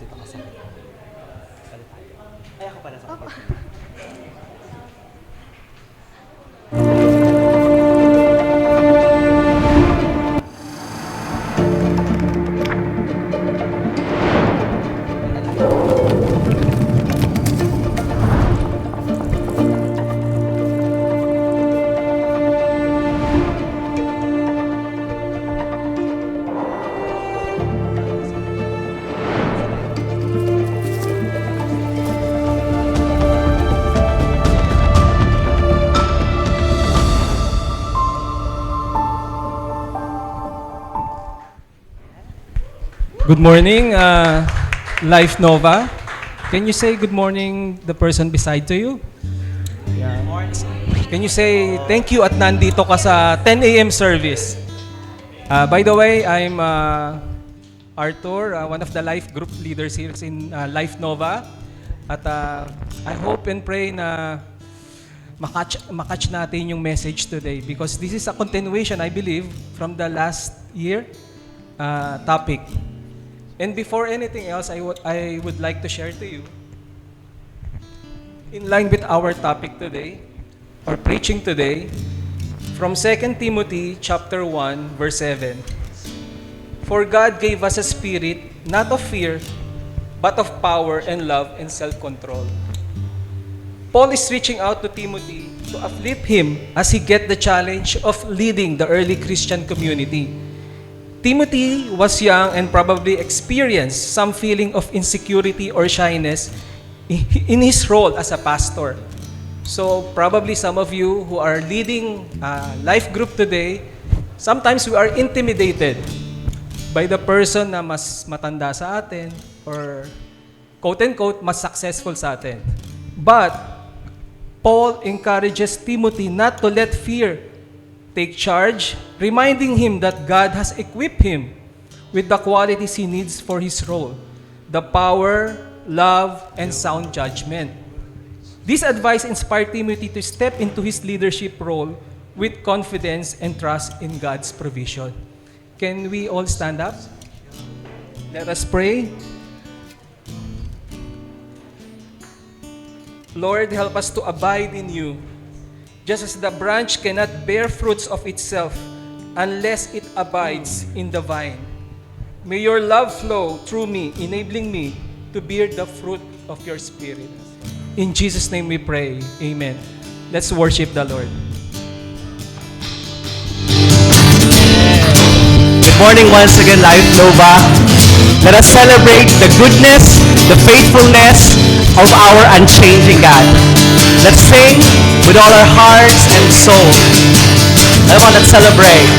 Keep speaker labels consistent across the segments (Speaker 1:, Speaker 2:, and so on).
Speaker 1: dito ka sa likod. Balik tayo. Ay, ako pala sa likod.
Speaker 2: Good morning, Life Nova. Can you say good morning the person beside to you? Yeah. Can you say thank you at nandito ka sa 10 a.m. service? By the way, I'm Arthur, one of the life group leaders here in Life Nova. At I hope and pray na makatch natin yung message today because this is a continuation, I believe, from the last year topic. And before anything else, I would like to share to you, in line with our topic today, or preaching today, from 2 Timothy chapter 1, verse 7. For God gave us a spirit, not of fear, but of power and love and self-control. Paul is reaching out to Timothy to uplift him as he gets the challenge of leading the early Christian community. Timothy was young and probably experienced some feeling of insecurity or shyness in his role as a pastor. So probably some of you who are leading a life group today, sometimes we are intimidated by the person na mas matanda sa atin or quote-unquote mas successful sa atin. But Paul encourages Timothy not to let fear take charge, reminding him that God has equipped him with the qualities he needs for his role, the power, love, and sound judgment. This advice inspired Timothy to step into his leadership role with confidence and trust in God's provision. Can we all stand up? Let us pray. Lord, help us to abide in you. Just as the branch cannot bear fruits of itself unless it abides in the vine. May your love flow through me, enabling me to bear the fruit of your Spirit. In Jesus' name we pray. Amen. Let's worship the Lord.
Speaker 1: Good morning once again, Life Nova. Let us celebrate the goodness, the faithfulness of our unchanging God. Let's sing with all our hearts and soul. Let's celebrate.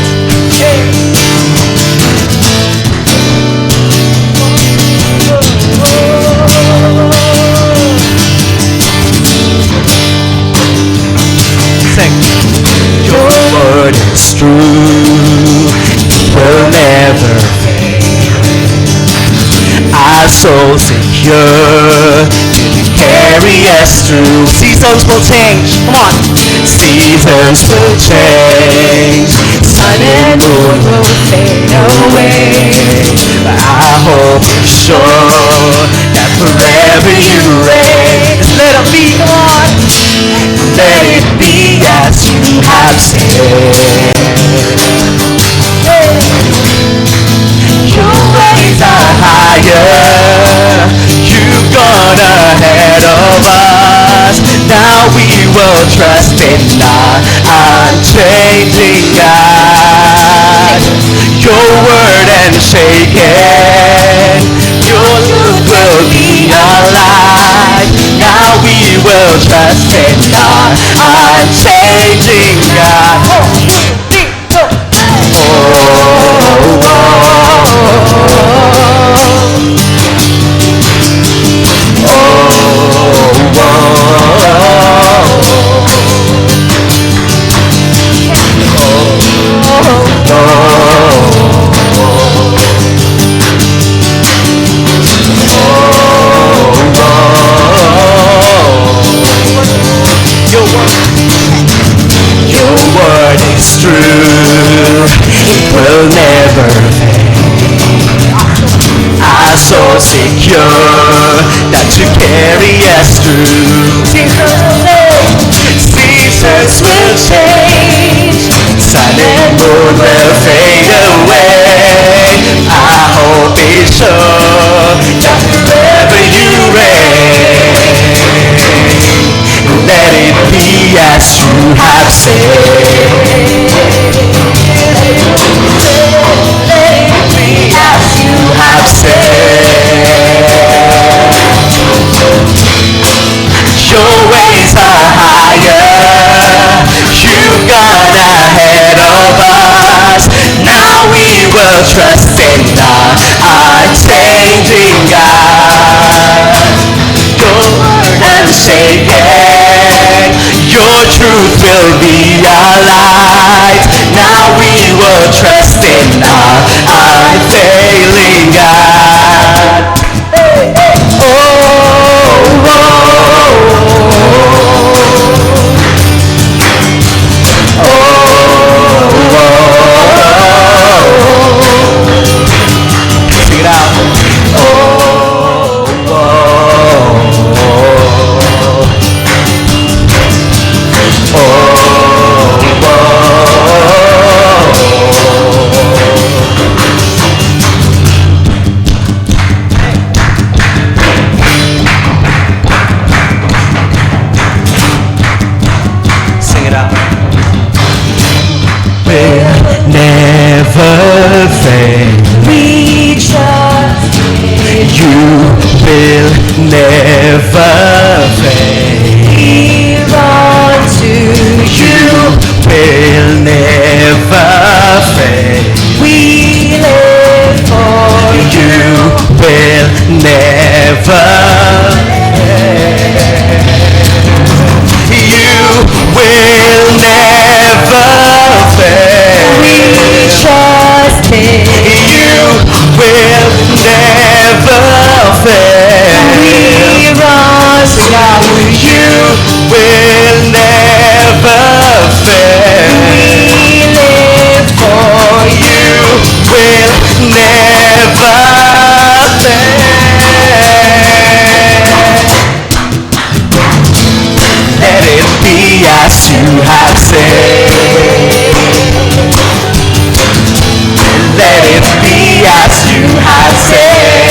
Speaker 1: Sing. Your word is true, it will never fail. Our soul secure, you carry us through. Seasons will change, come on. Seasons will change, sun and moon will fade away. But our hope is sure that forever you reign. Just let it be, come on. Let it be as you have said. Your ways are higher. You've gone ahead of us. Now we will trust in our unchanging God. Your word unshaken. Your look will be our life. Now we will trust in our unchanging God. so secure that you carry us through. Seasons will change, sun and moon will fade away. Our hope is sure that forever you reign. Let it be as you have said. Let it be as you have said. Your ways are higher. You've gone ahead of us. Now we will trust in our unchanging God. Your word unshaken. Your truth will be our light. Now we will trust in our unfailing God. Oh, oh, oh, oh. Sing it out. Never fail. We trust you will never fail. We run to you will never fail. We live for you will never fail. You will never fail. We trust in you will never fail. We rise now. You will never fail. We live for you will never fail. Let it be as you have said. Let it be as you have said.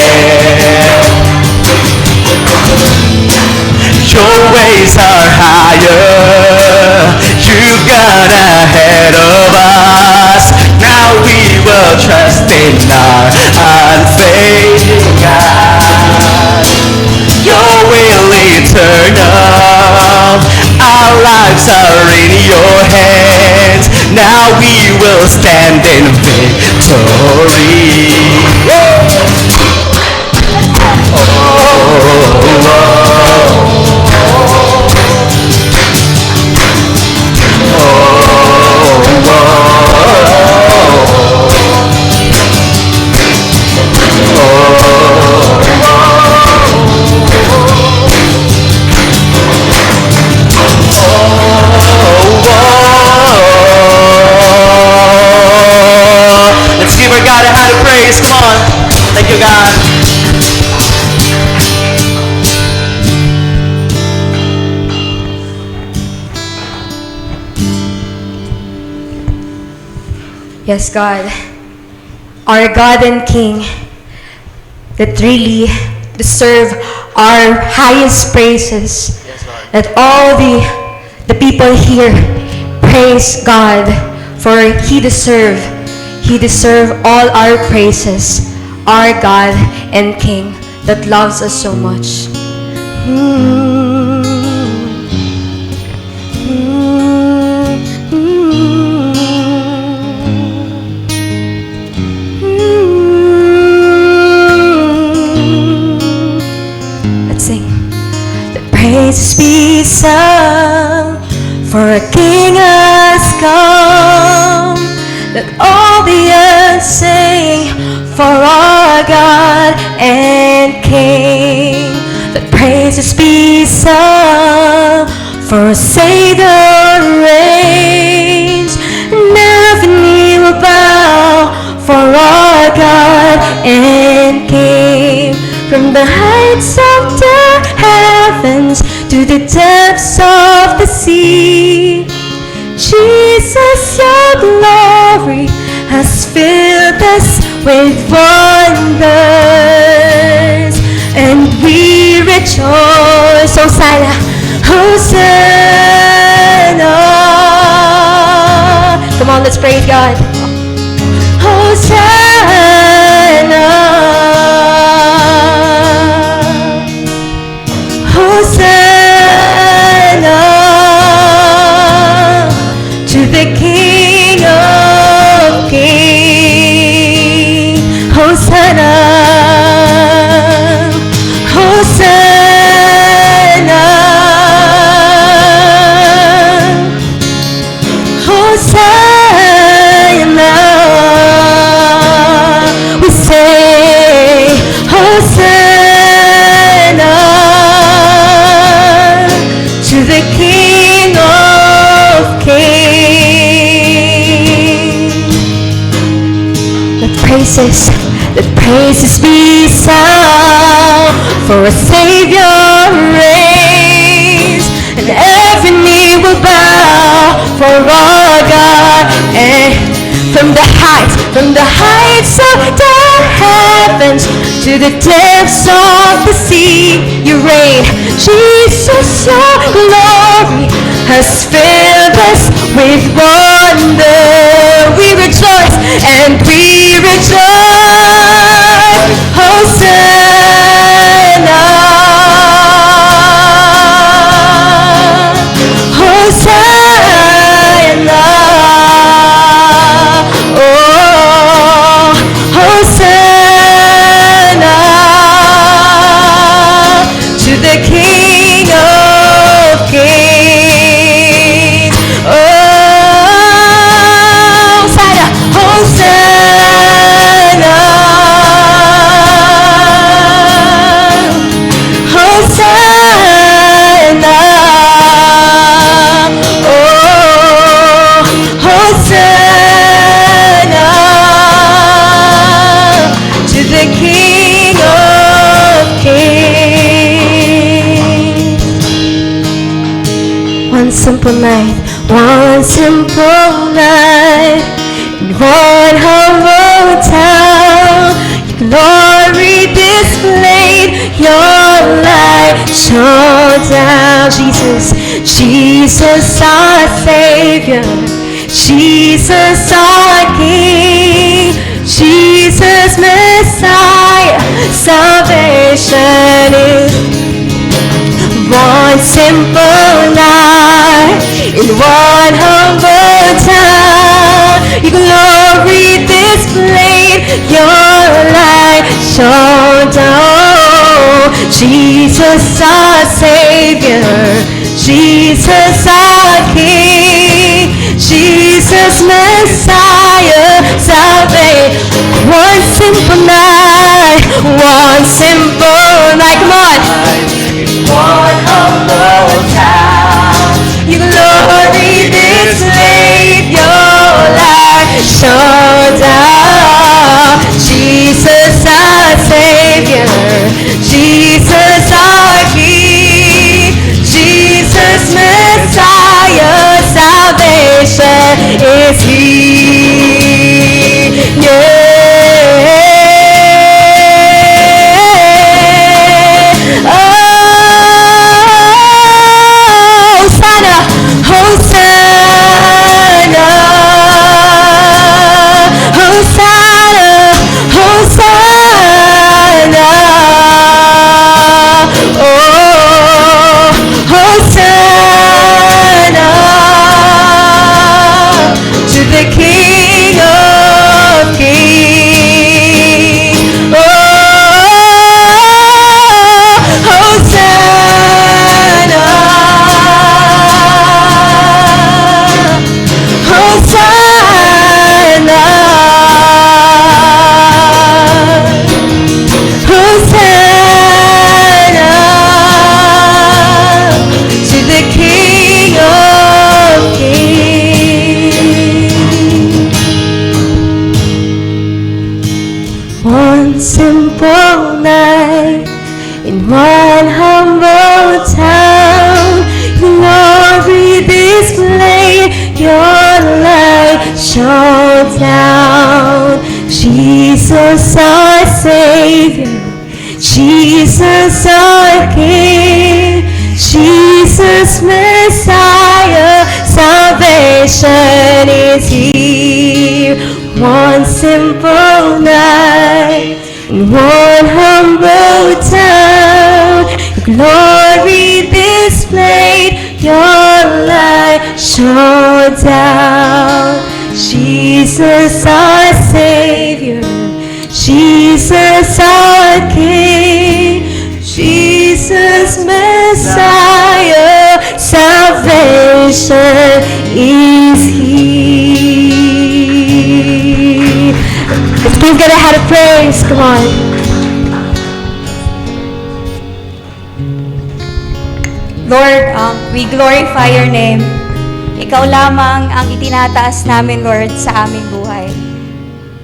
Speaker 1: Your ways are higher. You've gone ahead of us. Now we will trust in our unfailing God. Your will eternal. Our lives are in your hands. Now we will stand in victory. Let's give our God a hand of praise. Come on. Thank you, God.
Speaker 3: Yes, God, our God and King, that really deserve our highest praises.
Speaker 1: Yes, Lord.
Speaker 3: That all the people here praise God, for He deserve all our praises. Our God and King that loves us so much. Let's sing. The praises be sung, for a King has come. Let all the earth sing, for our God and King. Let praises be sung, for a Savior reigns. And every knee will bow, for our God and King. from the heights of the heavens to the depths of the sea. Jesus, your glory has filled us with wonders, and we rejoice. Hosanna, Hosanna. Come on, let's praise God. Hosanna, Hosanna to the King of Kings. Hosanna, Hosanna, Hosanna. We say Hosanna to the King of Kings. Let praises be sound, for a Savior reigns, and every knee will bow for our God. And from the heights of the heavens to the depths of the sea, you reign. Jesus, your glory has filled us with wonder. We rejoice and we rejoice. Hosanna, Hosanna, oh, Hosanna to the King of Kings. Oh, Hosanna, Hosanna, Hosanna, oh, Hosanna to the King of Kings. One simple night, in one humble town, your glory displayed, your light shone down. Jesus our Savior, Jesus our King, Jesus Messiah, salvation is one simple night, in one humble town, your glory displayed, your light shone down. Jesus our Savior, Jesus our King, Jesus Messiah, salvation. One simple night, come on. One humble town, your glory displayed, your light shone down. Jesus our Savior, Jesus our King, Jesus Messiah, salvation is He. Yeah. Hosanna, Hosanna, simple night, in one humble town, glory displayed, your light shone down. Jesus our Savior, Jesus our King, Jesus Messiah, salvation is here. One simple night, in one humble town, glory displayed, your light shone down. Jesus our Savior, Jesus our King, Jesus Messiah, salvation is here. Let's give God a hand of praise, come on.
Speaker 4: Lord, we glorify your name. Ikaw lamang ang itinataas namin, Lord, sa aming buhay.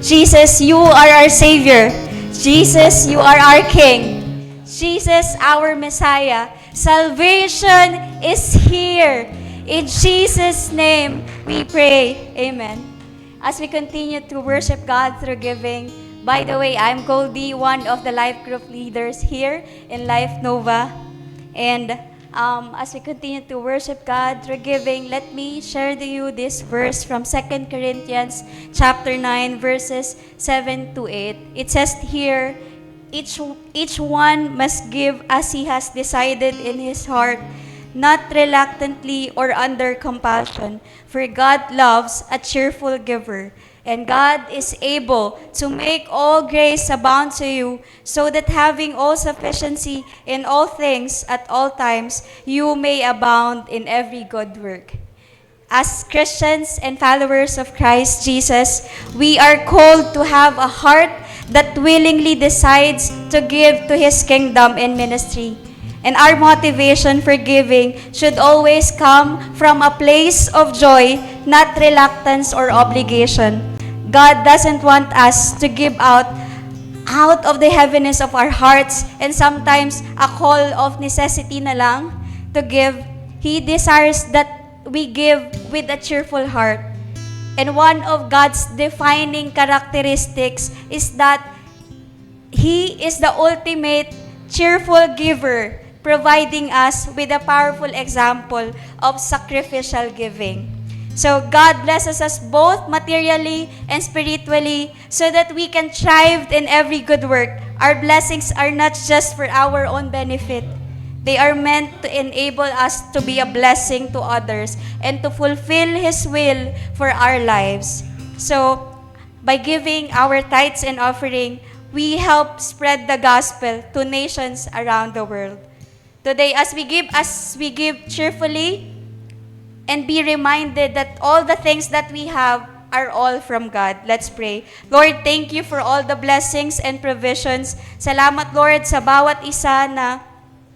Speaker 4: Jesus, you are our Savior. Jesus, you are our King. Jesus, our Messiah. Salvation is here. In Jesus' name, we pray. Amen. As we continue to worship God through giving, by the way, I'm Goldie, one of the life group leaders here in Life Nova. And as we continue to worship God through giving, let me share to you this verse from 2 Corinthians chapter 9, verses 7 to 8. It says here, each one must give as he has decided in his heart, not reluctantly or under compulsion, for God loves a cheerful giver. And God is able to make all grace abound to you, so that having all sufficiency in all things at all times, you may abound in every good work. As Christians and followers of Christ Jesus, we are called to have a heart that willingly decides to give to His kingdom and ministry. And our motivation for giving should always come from a place of joy, not reluctance or obligation. God doesn't want us to give out of the heaviness of our hearts and sometimes a call of necessity na lang to give. He desires that we give with a cheerful heart. And one of God's defining characteristics is that He is the ultimate cheerful giver, providing us with a powerful example of sacrificial giving. So God blesses us both materially and spiritually so that we can thrive in every good work. Our blessings are not just for our own benefit. They are meant to enable us to be a blessing to others and to fulfill His will for our lives. So, by giving our tithes and offering, we help spread the gospel to nations around the world. Today, as we give cheerfully, and be reminded that all the things that we have are all from God. Let's pray. Lord, thank you for all the blessings and provisions. Salamat, Lord, sa bawat isa na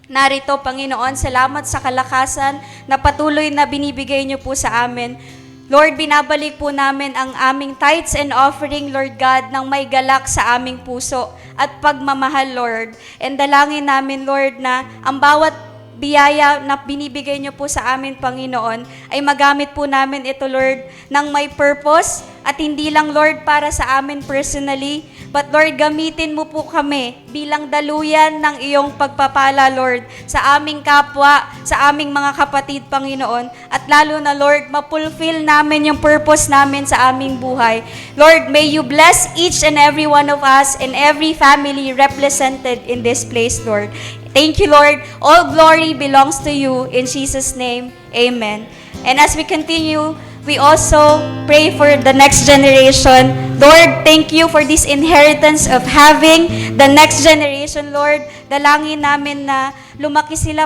Speaker 4: narito, Panginoon. Salamat sa kalakasan na patuloy na binibigay niyo po sa amin. Lord, binabalik po namin ang aming tithes and offering, Lord God, ng may galak sa aming puso at pagmamahal, Lord. And dalangin namin, Lord, na ang bawat biyaya na binibigay niyo po sa amin, Panginoon, ay magamit po namin ito, Lord, ng may purpose at hindi lang, Lord, para sa amin personally, but Lord, gamitin mo po kami bilang daluyan ng iyong pagpapala, Lord, sa aming kapwa, sa aming mga kapatid, Panginoon, at lalo na, Lord, mapulfill namin yung purpose namin sa aming buhay. Lord, may you bless each and every one of us and every family represented in this place, Lord. Thank you, Lord. All glory belongs to you. In Jesus' name, amen. And as we continue, we also pray for the next generation. Lord, thank you for this inheritance of having the next generation, Lord. Dalangin namin na lumaki sila,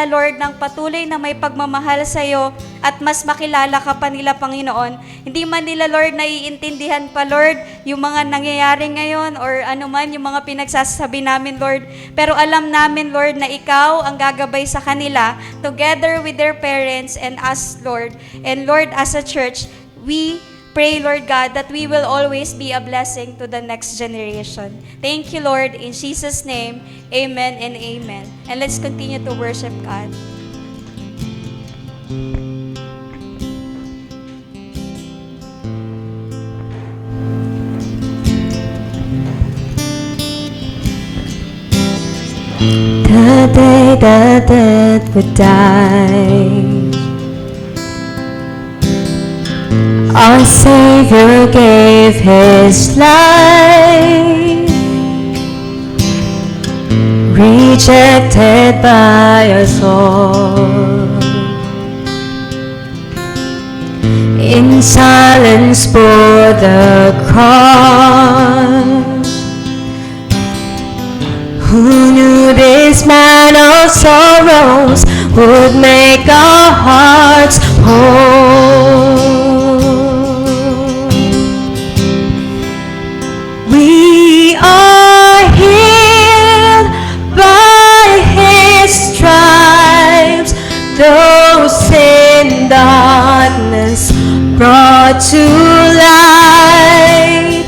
Speaker 4: Lord, ng patuloy na may pagmamahal sa iyo at mas makilala ka pa nila, Panginoon. Hindi man nila, Lord, naiintindihan pa, Lord, yung mga nangyayari ngayon or anuman yung mga pinagsasabi namin, Lord. Pero alam namin, Lord, na ikaw ang gagabay sa kanila together with their parents and us, Lord. And Lord, as a church, we pray, Lord God, that we will always be a blessing to the next generation. Thank you, Lord. In Jesus' name, amen and amen. And let's continue to worship God.
Speaker 3: The day the dead would die, our Savior gave His life, rejected by us all. In silence bore the cross. Who knew this man of sorrows would make our hearts whole? We are healed by His stripes, those in darkness brought to light,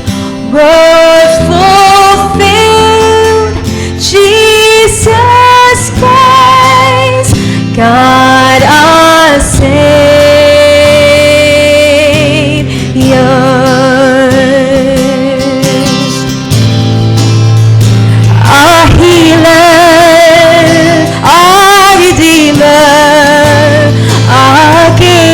Speaker 3: words fulfilled, Jesus Christ, God our Savior. Our healer, our redeemer, our King.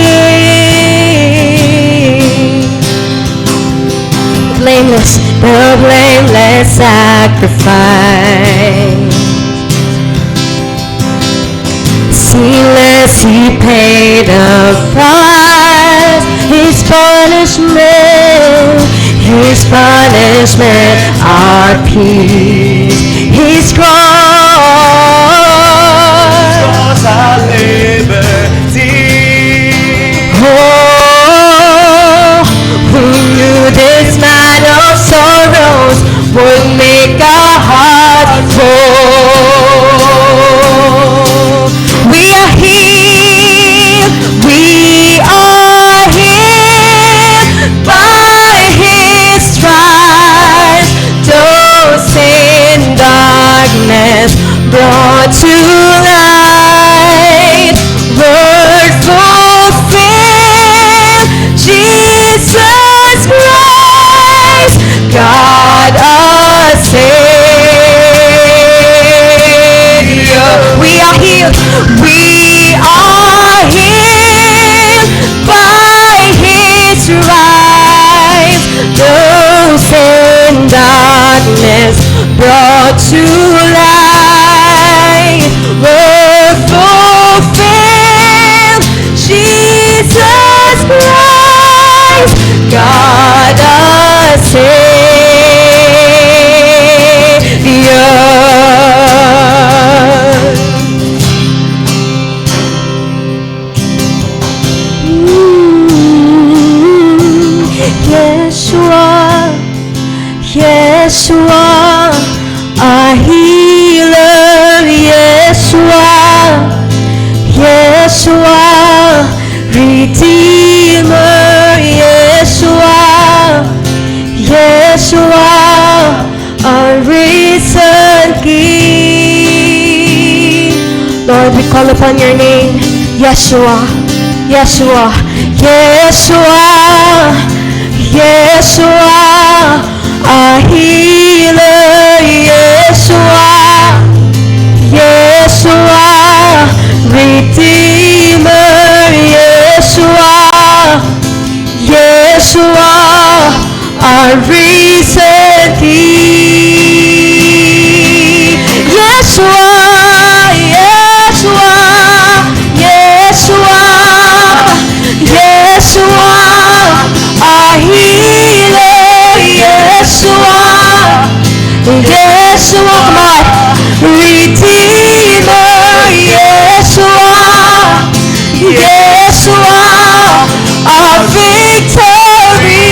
Speaker 3: Blameless, the blameless sacrifice. Sinless, He paid the price. His punishment, our peace. His cross,
Speaker 1: our liberty.
Speaker 3: Oh, who knew this man of sorrows would make our hearts whole? We are healed by His stripes, those in darkness brought to light, word fulfilled, Jesus Christ, God our Savior. We are healed by His stripes, those in darkness brought to light, were fulfilled, Jesus Christ, God our Savior. Yeshua, our healer, Yeshua, Redeemer, Yeshua, our risen King. Lord, we call upon your name, Yeshua, our healer, Yeshua, Redeemer, Yeshua, our risen King. Yeshua, our healer, Yeshua, come on, Redeemer, Yeshua, our victory.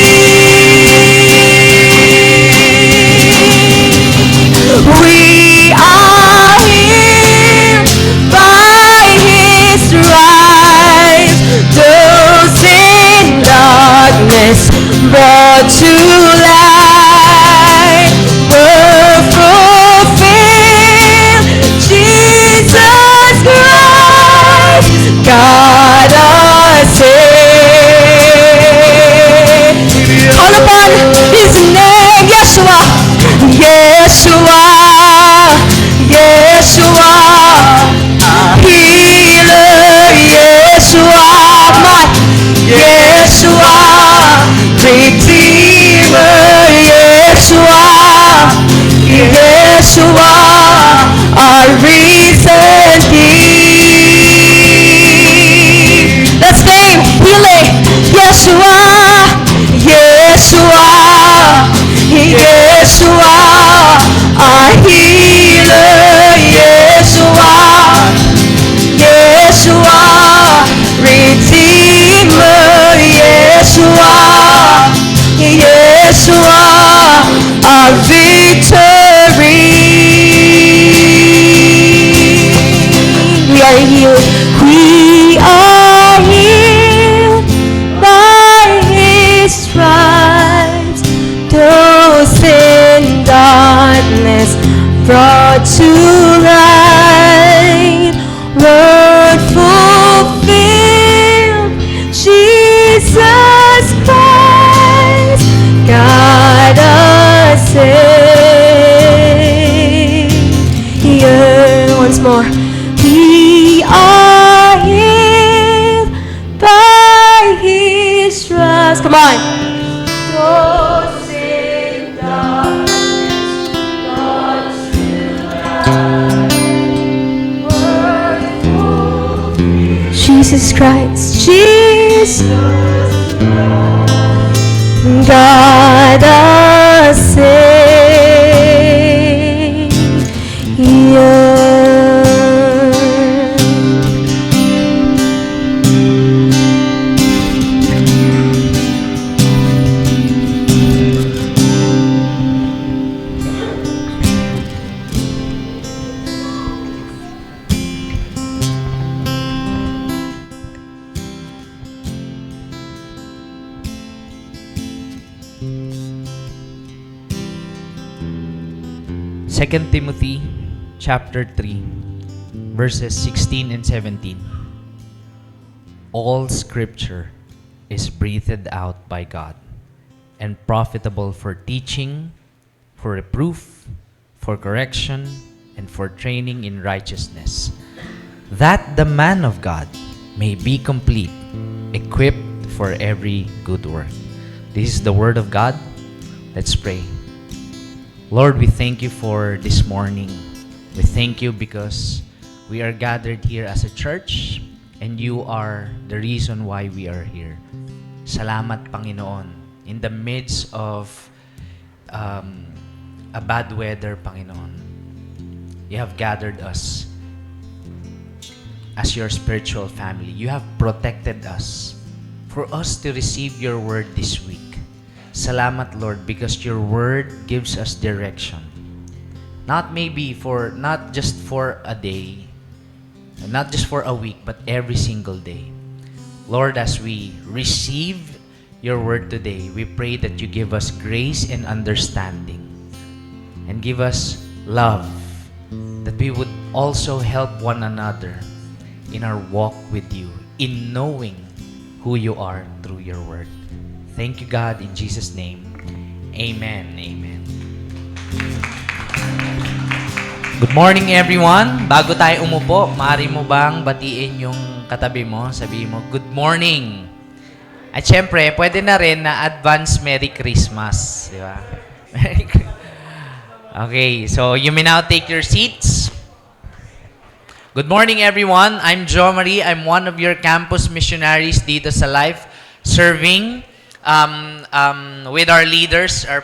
Speaker 3: Yeshua, Yeshua, Yeshua, our healer, Yeshua, Yeshua, Redeemer, Yeshua, Yeshua, our victory. We are healed. We are healed by His stripes. Those in darkness brought to light. Word fulfilled. Jesus Christ, God our Savior. Once more. We are healed by His stripes. Come on. Those in darkness brought to light. Jesus Christ, Jesus, God our Savior.
Speaker 1: Second Timothy chapter 3 verses 16 and 17. All scripture is breathed out by God and profitable for teaching, for reproof, for correction, and for training in righteousness, that the man of God may be complete, equipped for every good work. This is the word of God. Let's pray. Lord, we thank you for this morning. We thank you because we are gathered here as a church and you are the reason why we are here. Salamat, Panginoon. In the midst of a bad weather, Panginoon, you have gathered us as your spiritual family. You have protected us for us to receive your word this week. Salamat, Lord, because your word gives us direction. Not just for a day, not just for a week, but every single day. Lord, as we receive your word today, we pray that you give us grace and understanding and give us love, that we would also help one another in our walk with you, in knowing who you are through your word. Thank you, God, in Jesus' name. Amen. Amen. Good morning, everyone. Bago tayo umupo, maaari mo bang batiin yung katabi mo? Sabihin mo, good morning. At syempre, pwede na rin na advance Merry Christmas. Di ba? Okay, so you may now take your seats. Good morning, everyone. I'm Jo Marie. I'm one of your campus missionaries dito sa Life, serving with our leaders, our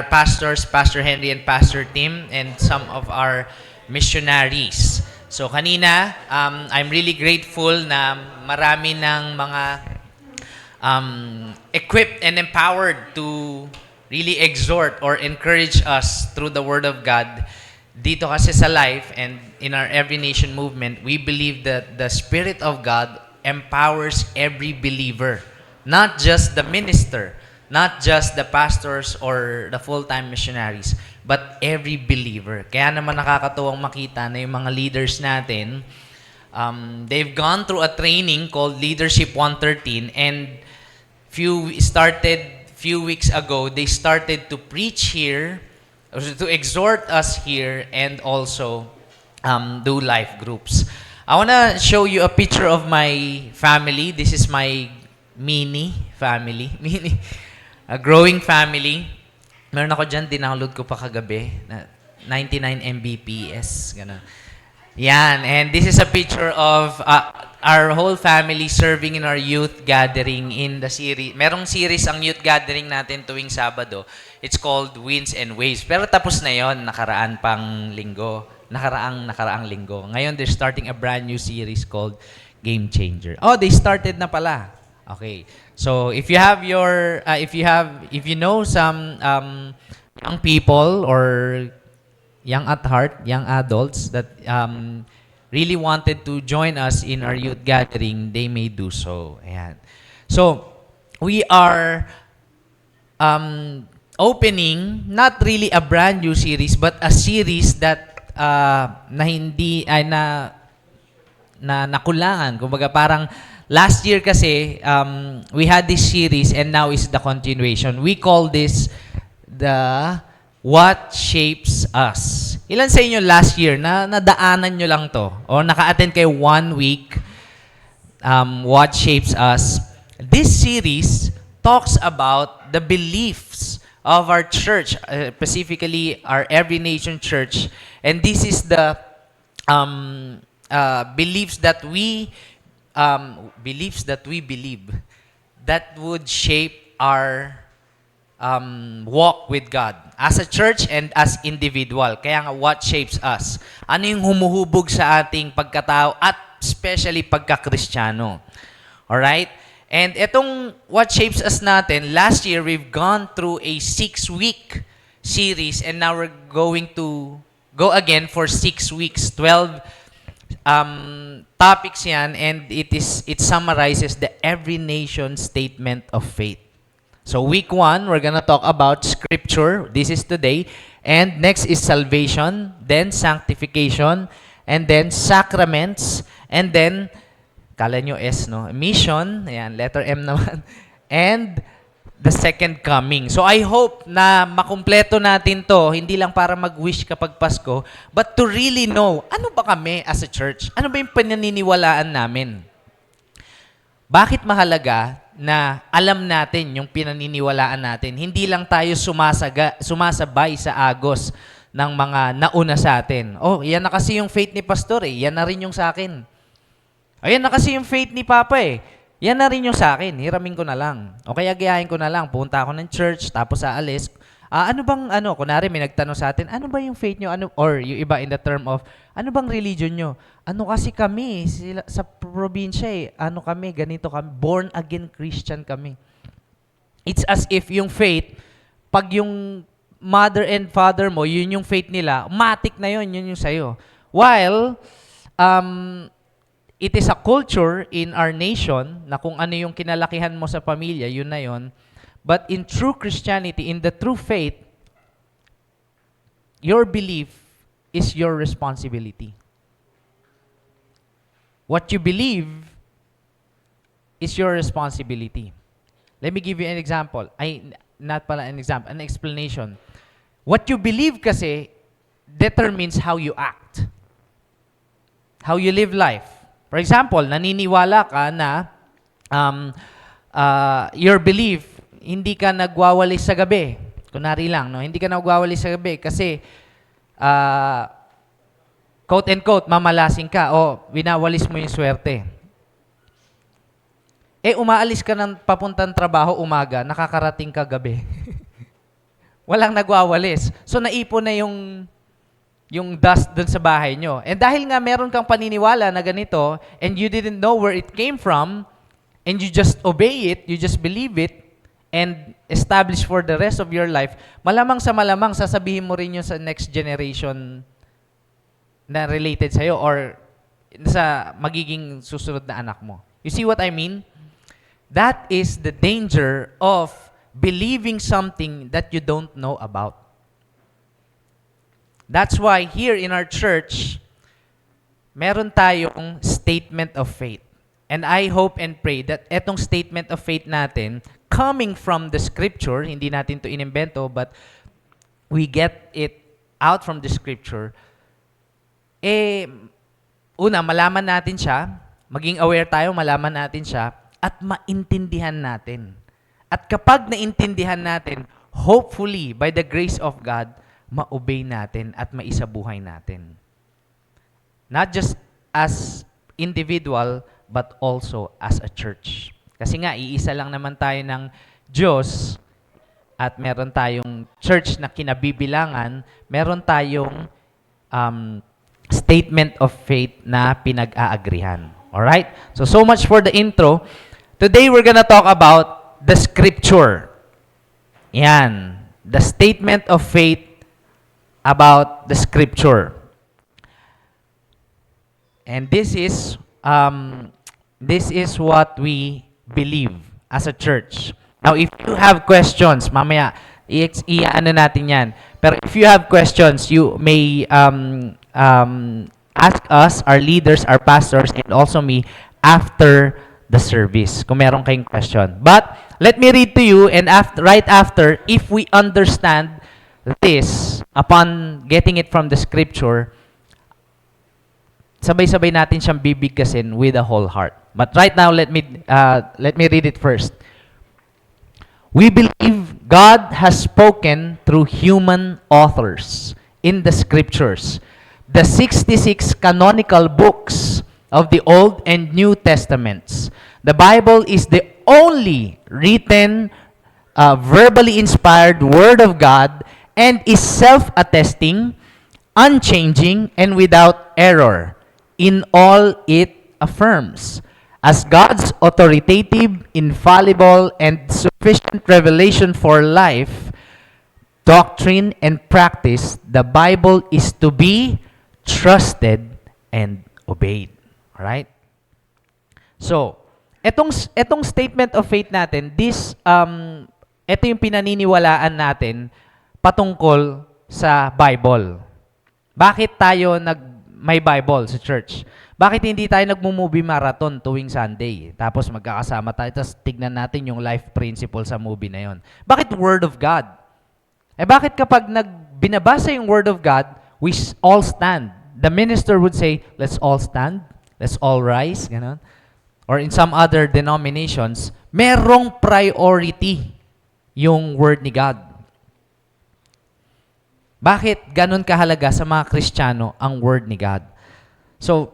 Speaker 1: pastors, Pastor Henry and Pastor Tim, and some of our missionaries. So kanina, I'm really grateful na marami ng mga equipped and empowered to really exhort or encourage us through the Word of God. Dito kasi sa Life and in our Every Nation movement, we believe that the Spirit of God empowers every believer. Not just the minister, not just the pastors or the full-time missionaries, but every believer. Kaya naman nakakatuwang makita na yung mga leaders natin, they've gone through a training called Leadership 113, and few weeks ago, they started to preach here, or to exhort us here, and also do life groups. I want to show you a picture of my family. This is my mini family. A growing family. Meron ako dyan, dinownload ko pa kagabi, na 99 Mbps. Ganun.
Speaker 5: Yan, and this is a picture of our whole family serving in our youth gathering in the series. Merong series ang youth gathering natin tuwing Sabado. It's called Winds and Waves. Pero tapos na yon, nakaraang linggo. Ngayon, they're starting a brand new series called Game Changer. Oh, they started na pala. Okay. So, if you know some young people or young at heart, young adults that really wanted to join us in our youth gathering, they may do so. Ayan. So, we are opening not really a brand new series, but a series that na nakulangan. Kumbaga parang last year kasi we had this series and now is the continuation. We call this the What Shapes Us. Ilan sa inyo last year na nadaanan nyo lang to? O naka-attend kayo 1 week, What Shapes Us. This series talks about the beliefs of our church, specifically our Every Nation Church. And this is the beliefs that we believe that would shape our walk with God as a church and as individual. Kaya nga, what shapes us? Ano yung humuhubog sa ating pagkatao at especially pagka-Kristiyano? Alright? And itong what shapes us natin, last year we've gone through a 6-week series and now we're going to go again for 6 weeks. 12 topics yan, and it summarizes the Every Nation Statement of Faith. So week 1, we're gonna talk about Scripture. This is today. And next is salvation, then sanctification, and then sacraments, and then, kala nyo S, no? Mission, ayan, letter M naman, and the second coming. So I hope na makumpleto natin to, hindi lang para mag-wish kapag Pasko, but to really know, ano ba kami as a church? Ano ba yung pananiniwalaan namin? Bakit mahalaga na alam natin yung pinaniniwalaan natin? Hindi lang tayo sumasabay sa agos ng mga nauna sa atin. Oh, yan na kasi yung faith ni Pastor eh. Yan na rin yung sa akin. Ayan na kasi yung faith ni Papa eh. Yan na rin yung sa akin. Hiramin ko na lang. O kaya gayahin ko na lang. Punta ako ng church, tapos aalis. Kunwari may nagtanong sa atin, ano ba yung faith nyo? Or yung iba in the term of, ano bang religion nyo? Ano kasi kami, sa probinsya eh, ano kami, ganito kami, born again Christian kami. It's as if yung faith, pag yung mother and father mo, yun yung faith nila, matik na yun yung sa'yo. While, it is a culture in our nation na kung ano yung kinalakihan mo sa pamilya, yun na yun. But in true Christianity, in the true faith, your belief is your responsibility. What you believe is your responsibility. Let me give you an example. An explanation. What you believe kasi determines how you act. How you live life. For example, naniniwala ka na your belief, hindi ka nagwawalis sa gabi. Kunwari lang, no? Hindi ka nagwawalis sa gabi kasi quote and quote, mamalasing ka o winawalis mo yung swerte. Umaalis ka ng papuntang trabaho umaga, nakakarating ka gabi. Walang nagwawalis. So naipon na yung dust dun sa bahay nyo. And dahil nga meron kang paniniwala na ganito and you didn't know where it came from and you just obey it, you just believe it, and establish for the rest of your life, malamang sasabihin mo rin yun sa next generation na related sa'yo or sa magiging susunod na anak mo. You see what I mean? That is the danger of believing something that you don't know about. That's why here in our church, meron tayong statement of faith. And I hope and pray that etong statement of faith natin, coming from the Scripture, hindi natin to inimbento, but we get it out from the Scripture, una, malaman natin siya, maging aware tayo, malaman natin siya, at maintindihan natin. At kapag naintindihan natin, hopefully, by the grace of God, ma-obey natin at maisabuhay natin. Not just as individual, but also as a church. Kasi nga, iisa lang naman tayo ng Diyos at meron tayong church na kinabibilangan, meron tayong statement of faith na pinag-aagrihan. Alright? So much for the intro. Today, we're gonna talk about the scripture. Yan. The statement of faith about the scripture. And this is what we believe as a church. Now, if you have questions, mamaya, i-ano natin yan. Pero if you have questions, you may ask us, our leaders, our pastors, and also me, after the service, kung meron kayong question. But, let me read to you, and right after, if we understand this, upon getting it from the scripture, sabay-sabay natin siyang bibigkasin with a whole heart. But right now, let me read it first. We believe God has spoken through human authors in the scriptures. The 66 canonical books of the Old and New Testaments. The Bible is the only written, verbally inspired Word of God and is self-attesting, unchanging, and without error. In all it affirms, as God's authoritative, infallible, and sufficient revelation for life, doctrine, and practice, the Bible is to be trusted and obeyed. Alright? So, etong statement of faith natin, ito yung pinaniniwalaan natin patungkol sa Bible. Bakit tayo may Bible sa church? Bakit hindi tayo nagmo-movie marathon tuwing Sunday? Tapos magkakasama tayo, tapos tignan natin yung life principle sa movie na yon. Bakit Word of God? Bakit kapag binabasa yung Word of God, we all stand? The minister would say, let's all stand, let's all rise, ganon. Or in some other denominations, merong priority yung Word ni God. Bakit ganun kahalaga sa mga Kristiyano ang Word ni God? So,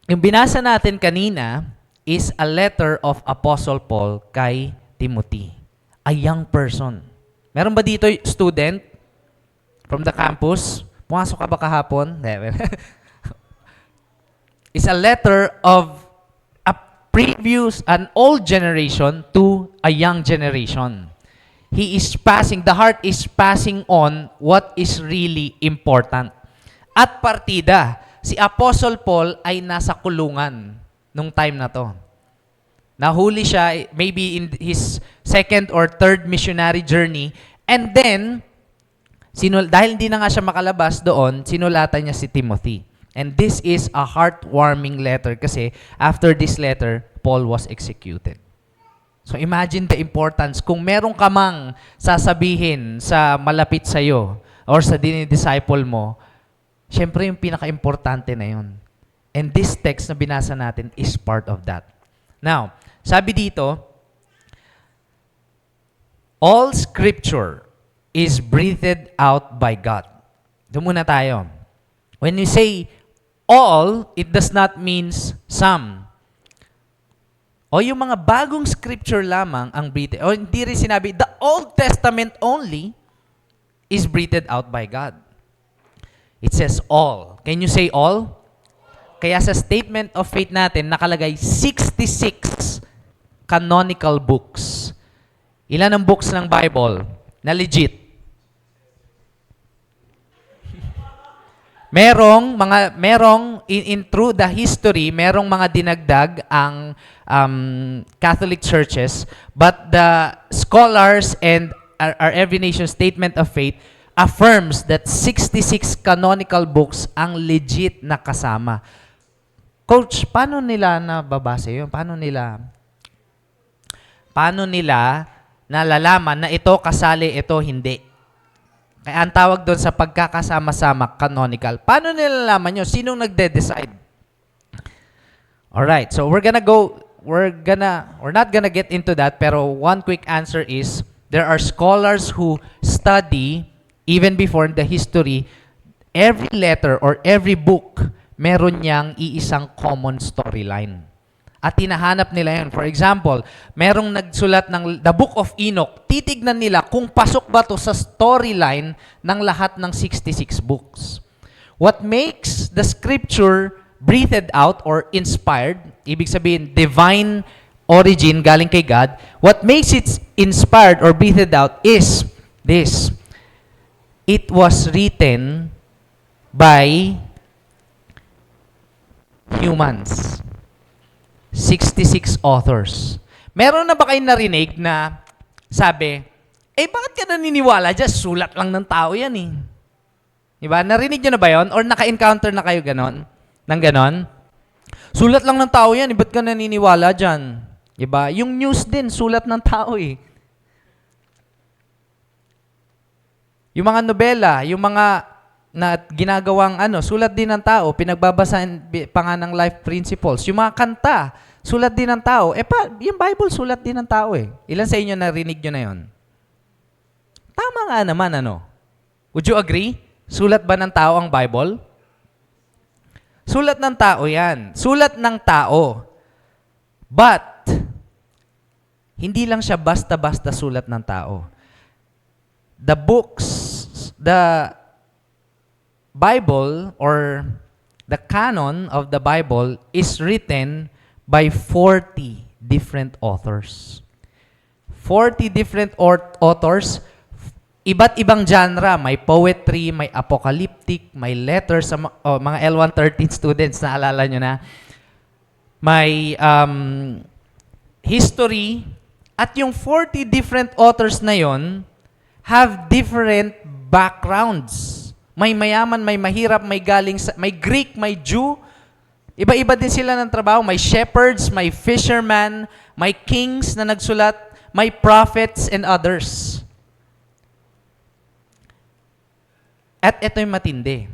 Speaker 5: yung binasa natin kanina is a letter of Apostle Paul kay Timothy, a young person. Meron ba dito student from the campus? Pumasok ka ba kahapon? It's a letter of an old generation to a young generation. The heart is passing on what is really important. At partida, si Apostle Paul ay nasa kulungan nung time na to. Nahuli siya, maybe in his second or third missionary journey, and then, dahil hindi na nga siya makalabas doon, sinulatan niya si Timothy. And this is a heartwarming letter kasi after this letter, Paul was executed. So imagine the importance. Kung meron ka mang sasabihin sa malapit sa'yo or sa dinidisciple mo, syempre yung pinaka-importante na yun. And this text na binasa natin is part of that. Now, sabi dito, all scripture is breathed out by God. Doon muna tayo. When you say all, it does not mean some. O yung mga bagong scripture lamang ang breathed. O hindi rin sinabi, the Old Testament only is breathed out by God. It says all. Can you say all? Kaya sa statement of faith natin, nakalagay 66 canonical books. Ilan ang books ng Bible na legit? Merong in through the history, merong mga dinagdag ang Catholic churches, but the scholars and our Every Nation Statement of Faith affirms that 66 canonical books ang legit na kasama. Coach, paano nila nababasa yun? Paano nila nalalaman na ito kasali, ito hindi? Kaya ang tawag doon sa pagkakasama-sama, canonical. Paano nila nalalaman yun? Sinong nagde-decide? Alright, so we're not gonna get into that, pero one quick answer is, there are scholars who study, even before the history, every letter or every book meron niyang iisang common storyline. At tinahanap nila yun. For example, merong nagsulat ng The Book of Enoch. Titignan nila kung pasok ba to sa storyline ng lahat ng 66 books. What makes the scripture breathed out or inspired, ibig sabihin, divine origin galing kay God, what makes it inspired or breathed out is this. It was written by humans. 66 authors. Meron na ba kayo narinig na sabi, bakit ka naniniwala dyan? Sulat lang ng tao yan eh. Diba? Narinig nyo na ba yun? Or naka-encounter na kayo ganon? Nang ganon? Sulat lang ng tao yan, ba't ka naniniwala dyan? Diba? Yung news din, sulat ng tao eh. Yung mga nobela, yung mga na ginagawang sulat din ng tao, pinagbabasahan pa nga ng life principles. Yung mga kanta, sulat din ng tao. Yung Bible, sulat din ng tao eh. Ilan sa inyo narinig nyo na yon? Tama nga naman, Would you agree? Sulat ba ng tao ang Bible? Sulat ng tao yan. Sulat ng tao. But, hindi lang siya basta-basta sulat ng tao. The books, the Bible or the canon of the Bible is written by 40 different authors. 40 different authors, iba't ibang genre. May poetry, may apocalyptic, may letters. Mga L113 students, naalala nyo na. May history. At yung 40 different authors na yon have different backgrounds. May mayaman, may mahirap, may Greek, may Jew. Iba-iba din sila ng trabaho. May shepherds, may fishermen, may kings na nagsulat, may prophets and others. At ito yung matindi.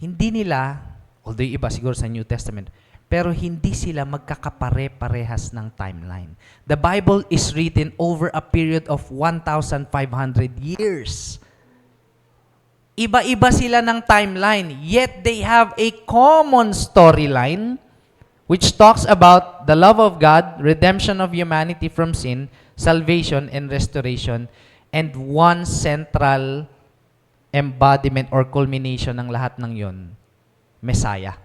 Speaker 5: Hindi nila, although iba siguro sa New Testament, pero hindi sila magkakapare-parehas ng timeline. The Bible is written over a period of 1,500 years. Iba-iba sila ng timeline, yet they have a common storyline which talks about the love of God, redemption of humanity from sin, salvation and restoration, and one central embodiment or culmination ng lahat ng yon, Messiah.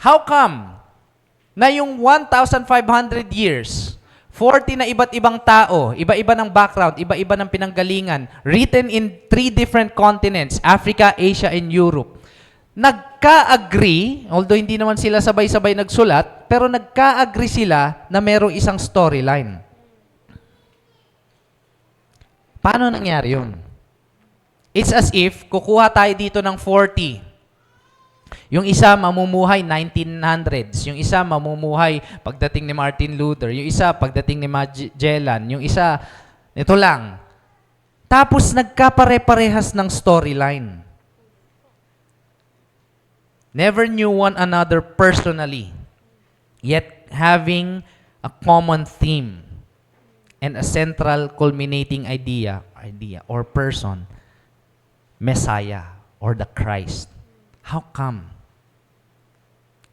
Speaker 5: How come na yung 1,500 years, 40 na iba't ibang tao, iba-iba ng background, iba-iba ng pinanggalingan, written in 3 different continents, Africa, Asia, and Europe. Nagka-agree, although hindi naman sila sabay-sabay nagsulat, pero nagka-agree sila na merong isang storyline. Paano nangyari yun? It's as if, kukuha tayo dito ng 40. Yung isa mamumuhay 1900s, yung isa mamumuhay pagdating ni Martin Luther, yung isa pagdating ni Magellan, yung isa, ito lang. Tapos nagkapare-parehas ng storyline. Never knew one another personally, yet having a common theme and a central culminating idea or person, Messiah or the Christ. How come?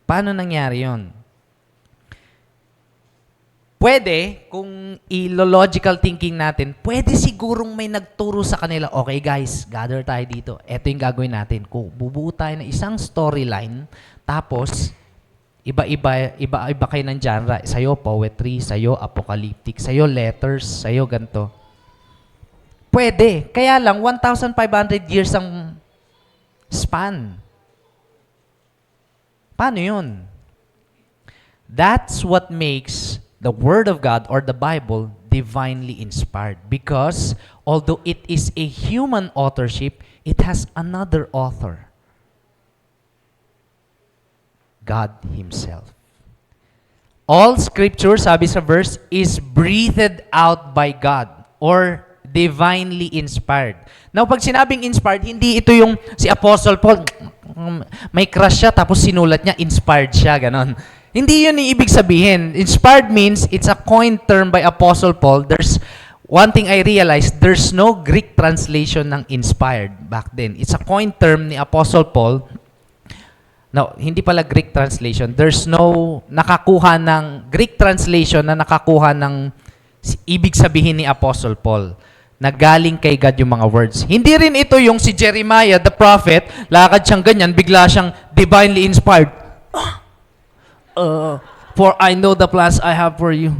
Speaker 5: Paano nangyari yun? Pwede, kung ilo-logical thinking natin, pwede sigurong may nagturo sa kanila, okay guys, gather tayo dito. Ito yung gagawin natin. Kung bubuo tayo ng isang storyline, tapos, iba-iba kayo ng genre. Sa'yo, poetry, sa'yo, apocalyptic, sa'yo, letters, sa'yo, ganito. Pwede. Kaya lang, 1,500 years ang span. Paano yun? That's what makes the Word of God or the Bible divinely inspired. Because although it is a human authorship, it has another author. God Himself. All Scripture, sabi sa verse, is breathed out by God or divinely inspired. Now, pag sinabing inspired, hindi ito yung si Apostle Paul, may crush siya, tapos sinulat niya, inspired siya, ganon. Hindi yun yung ibig sabihin. Inspired means, it's a coined term by Apostle Paul. There's one thing I realized, there's no Greek translation ng inspired back then. It's a coined term ni Apostle Paul No, hindi pala Greek translation. There's no nakakuha ng Greek translation na nakakuha ng ibig sabihin ni Apostle Paul na galing kay God yung mga words. Hindi rin ito yung si Jeremiah, the prophet, lakad siyang ganyan, bigla siyang divinely inspired. For I know the plans I have for you.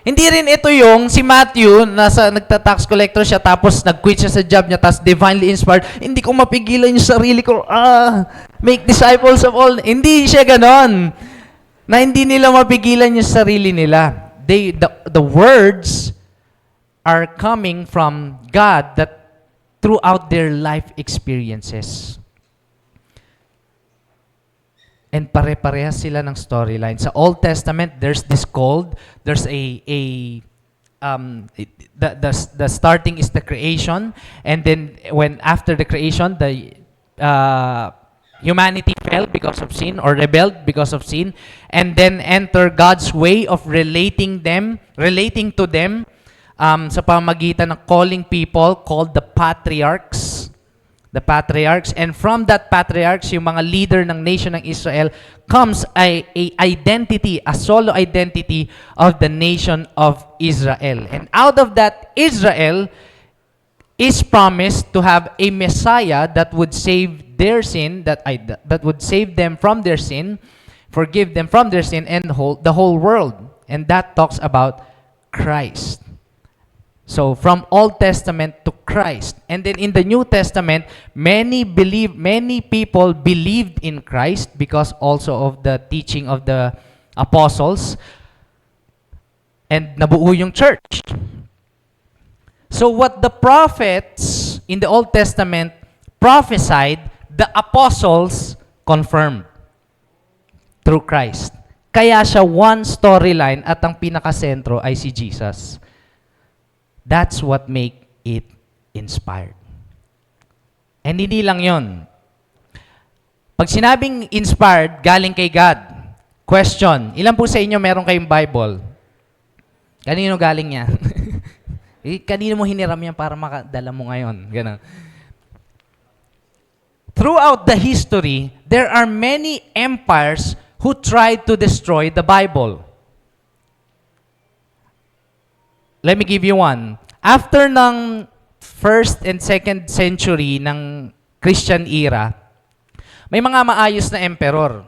Speaker 5: Hindi rin ito yung si Matthew, nagta-tax collector siya, tapos nag-quit siya sa job niya, tapos divinely inspired, hindi ko mapigilan yung sarili ko, make disciples of all. Hindi siya ganon. Na hindi nila mapigilan yung sarili nila. The words are coming from God that throughout their life experiences. And pare-parehas sila ng storyline. Sa Old Testament, there's this called, there's the starting is the creation, and then when after the creation, the humanity fell because of sin or rebelled because of sin, and then enter God's way of relating to them sa pamamagitan ng calling people called the patriarchs. The patriarchs, and from that patriarchs, yung mga leader ng nation ng Israel, comes a identity, a solo identity of the nation of Israel. And out of that, Israel is promised to have a Messiah that would save their sin, that would save them from their sin, forgive them from their sin, and the whole world. And that talks about Christ. So from Old Testament to Christ. And then in the New Testament, many people believed in Christ because also of the teaching of the apostles. And nabuo yung church. So what the prophets in the Old Testament prophesied, the apostles confirmed through Christ. Kaya siya one storyline at ang pinakasentro ay si Jesus. That's what make it inspired. And hindi lang yon. Pag sinabing inspired, galing kay God. Question, ilan po sa inyo meron kayong Bible? Kanino galing yan? Kanino mo hiniram yan para makadala mo ngayon? Ganun. Throughout the history, there are many empires who tried to destroy the Bible. Let me give you one. After ng 1st and 2nd century ng Christian era, may mga maayos na emperor.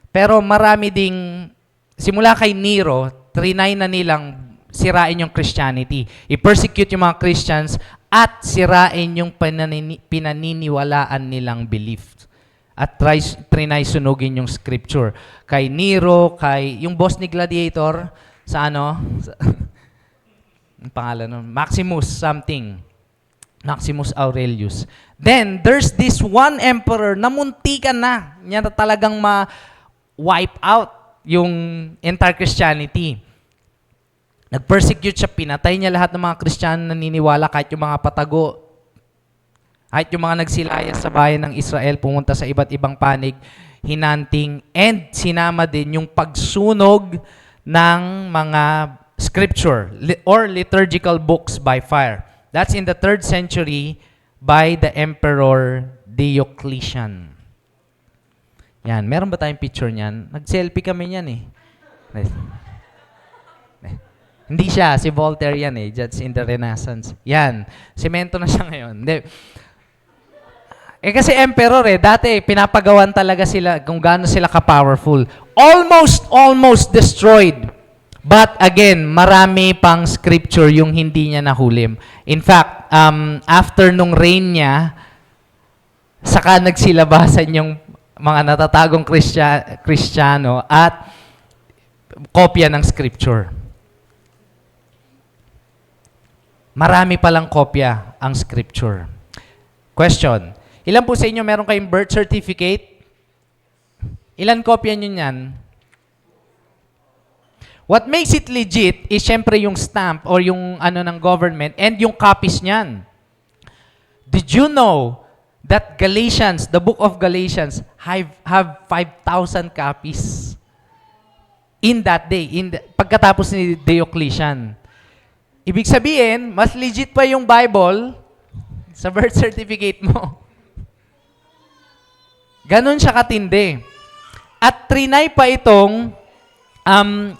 Speaker 5: Pero marami ding, simula kay Nero, trinay na nilang sirain yung Christianity. I-persecute yung mga Christians at sirain yung pinaniniwalaan nilang belief. At trinay sunugin yung scripture. Kay Nero, yung boss ni Gladiator, sa ano? Ang pangalan nun, Maximus something. Maximus Aurelius. Then, there's this one emperor na muntikan na. Niya talagang ma-wipe out yung entire Christianity. Nag-persecute siya, pinatay niya lahat ng mga Kristiyano na naniniwala, kahit yung mga patago, kahit yung mga nagsilayas sa bayan ng Israel, pumunta sa iba't ibang panig, hinanting, and sinama din yung pagsunog ng mga scripture or liturgical books by fire. That's in the 3rd century by the Emperor Diocletian. Yan, meron ba tayong picture niyan? Nag-selfie kami niyan eh. Hindi siya, si Voltaire yan eh. That's in the Renaissance. Yan, semento na siya ngayon. Hindi. Kasi emperor eh, dati pinapagawan talaga sila kung gaano sila ka-powerful. Almost destroyed. But again, marami pang scripture yung hindi niya nahulim. In fact, after nung reign niya, saka nagsilabasan yung mga natatagong Kristiyano at kopya ng scripture. Marami palang kopya ang scripture. Question, ilan po sa inyo meron kayong birth certificate? Ilan kopya nyo yan? What makes it legit is syempre yung stamp or yung ano ng government and yung copies niyan. Did you know that Galatians, the book of Galatians, have 5,000 copies in that day, pagkatapos ni Diocletian? Ibig sabihin, mas legit pa yung Bible sa birth certificate mo. Ganon siya katindi. At trinay pa itong,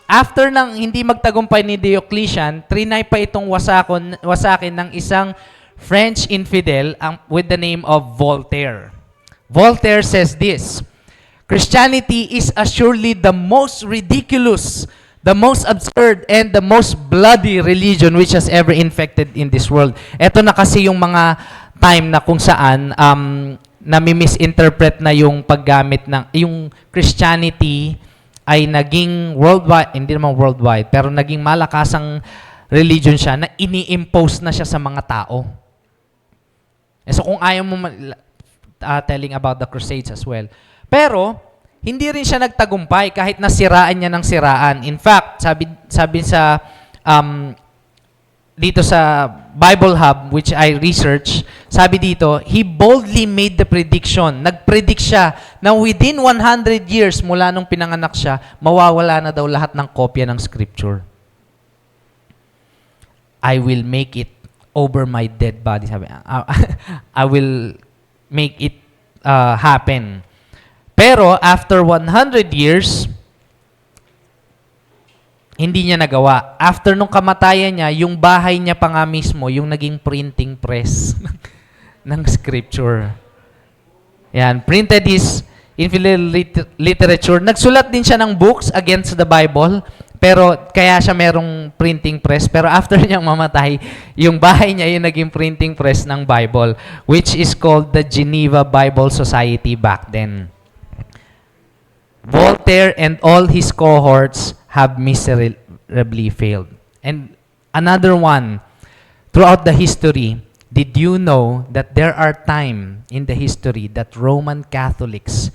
Speaker 5: after ng hindi magtagumpay ni Diocletian, trinay pa itong wasakin ng isang French infidel with the name of Voltaire. Voltaire says this, Christianity is assuredly the most ridiculous, the most absurd, and the most bloody religion which has ever infected in this world. Ito na kasi yung mga time na kung saan nami-misinterpret na yung paggamit ng, yung Christianity ay naging worldwide, hindi naman worldwide, pero naging malakasang religion siya na ini-impose na siya sa mga tao. So kung ayaw mo telling about the Crusades as well. Pero, hindi rin siya nagtagumpay kahit nasiraan niya ng siraan. In fact, sabi sa dito sa Bible Hub, which I research, sabi dito, he boldly made the prediction. Nag-predict siya na within 100 years mula nung pinanganak siya, mawawala na daw lahat ng kopya ng Scripture. I will make it over my dead body. Sabi, I will make it happen. Pero after 100 years, hindi niya nagawa. After nung kamatayan niya, yung bahay niya pa nga mismo, yung naging printing press ng Scripture. Yan, printed his infidel literature. Nagsulat din siya ng books against the Bible, pero kaya siya merong printing press. Pero after niyang mamatay, yung bahay niya yung naging printing press ng Bible, which is called the Geneva Bible Society back then. Voltaire and all his cohorts have miserably failed. And another one, throughout the history, did you know that there are times in the history that Roman Catholics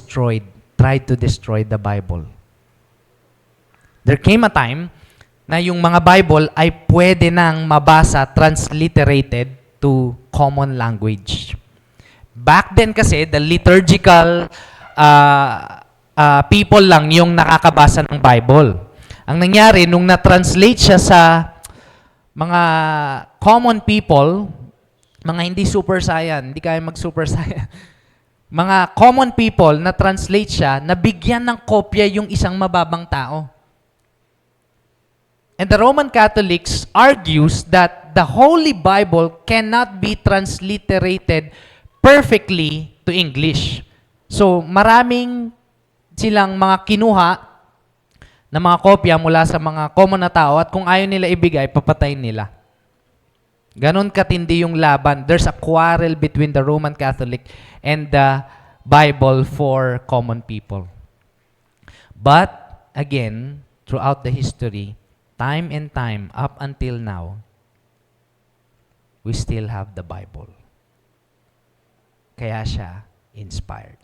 Speaker 5: tried to destroy the Bible? There came a time na yung mga Bible ay pwede nang mabasa, transliterated to common language. Back then kasi, the liturgical people lang yung nakakabasa ng Bible. Ang nangyari, nung na-translate siya sa mga common people, mga hindi super saiyan, hindi kaya mag-super saiyan, mga common people, na-translate siya, nabigyan ng kopya yung isang mababang tao. And the Roman Catholics argues that the Holy Bible cannot be transliterated perfectly to English. So, maraming silang mga kinuha na mga kopya mula sa mga common na tao at kung ayaw nila ibigay, papatayin nila. Ganon katindi yung laban. There's a quarrel between the Roman Catholic and the Bible for common people. But, again, throughout the history, time and time, up until now, we still have the Bible. Kaya siya inspired.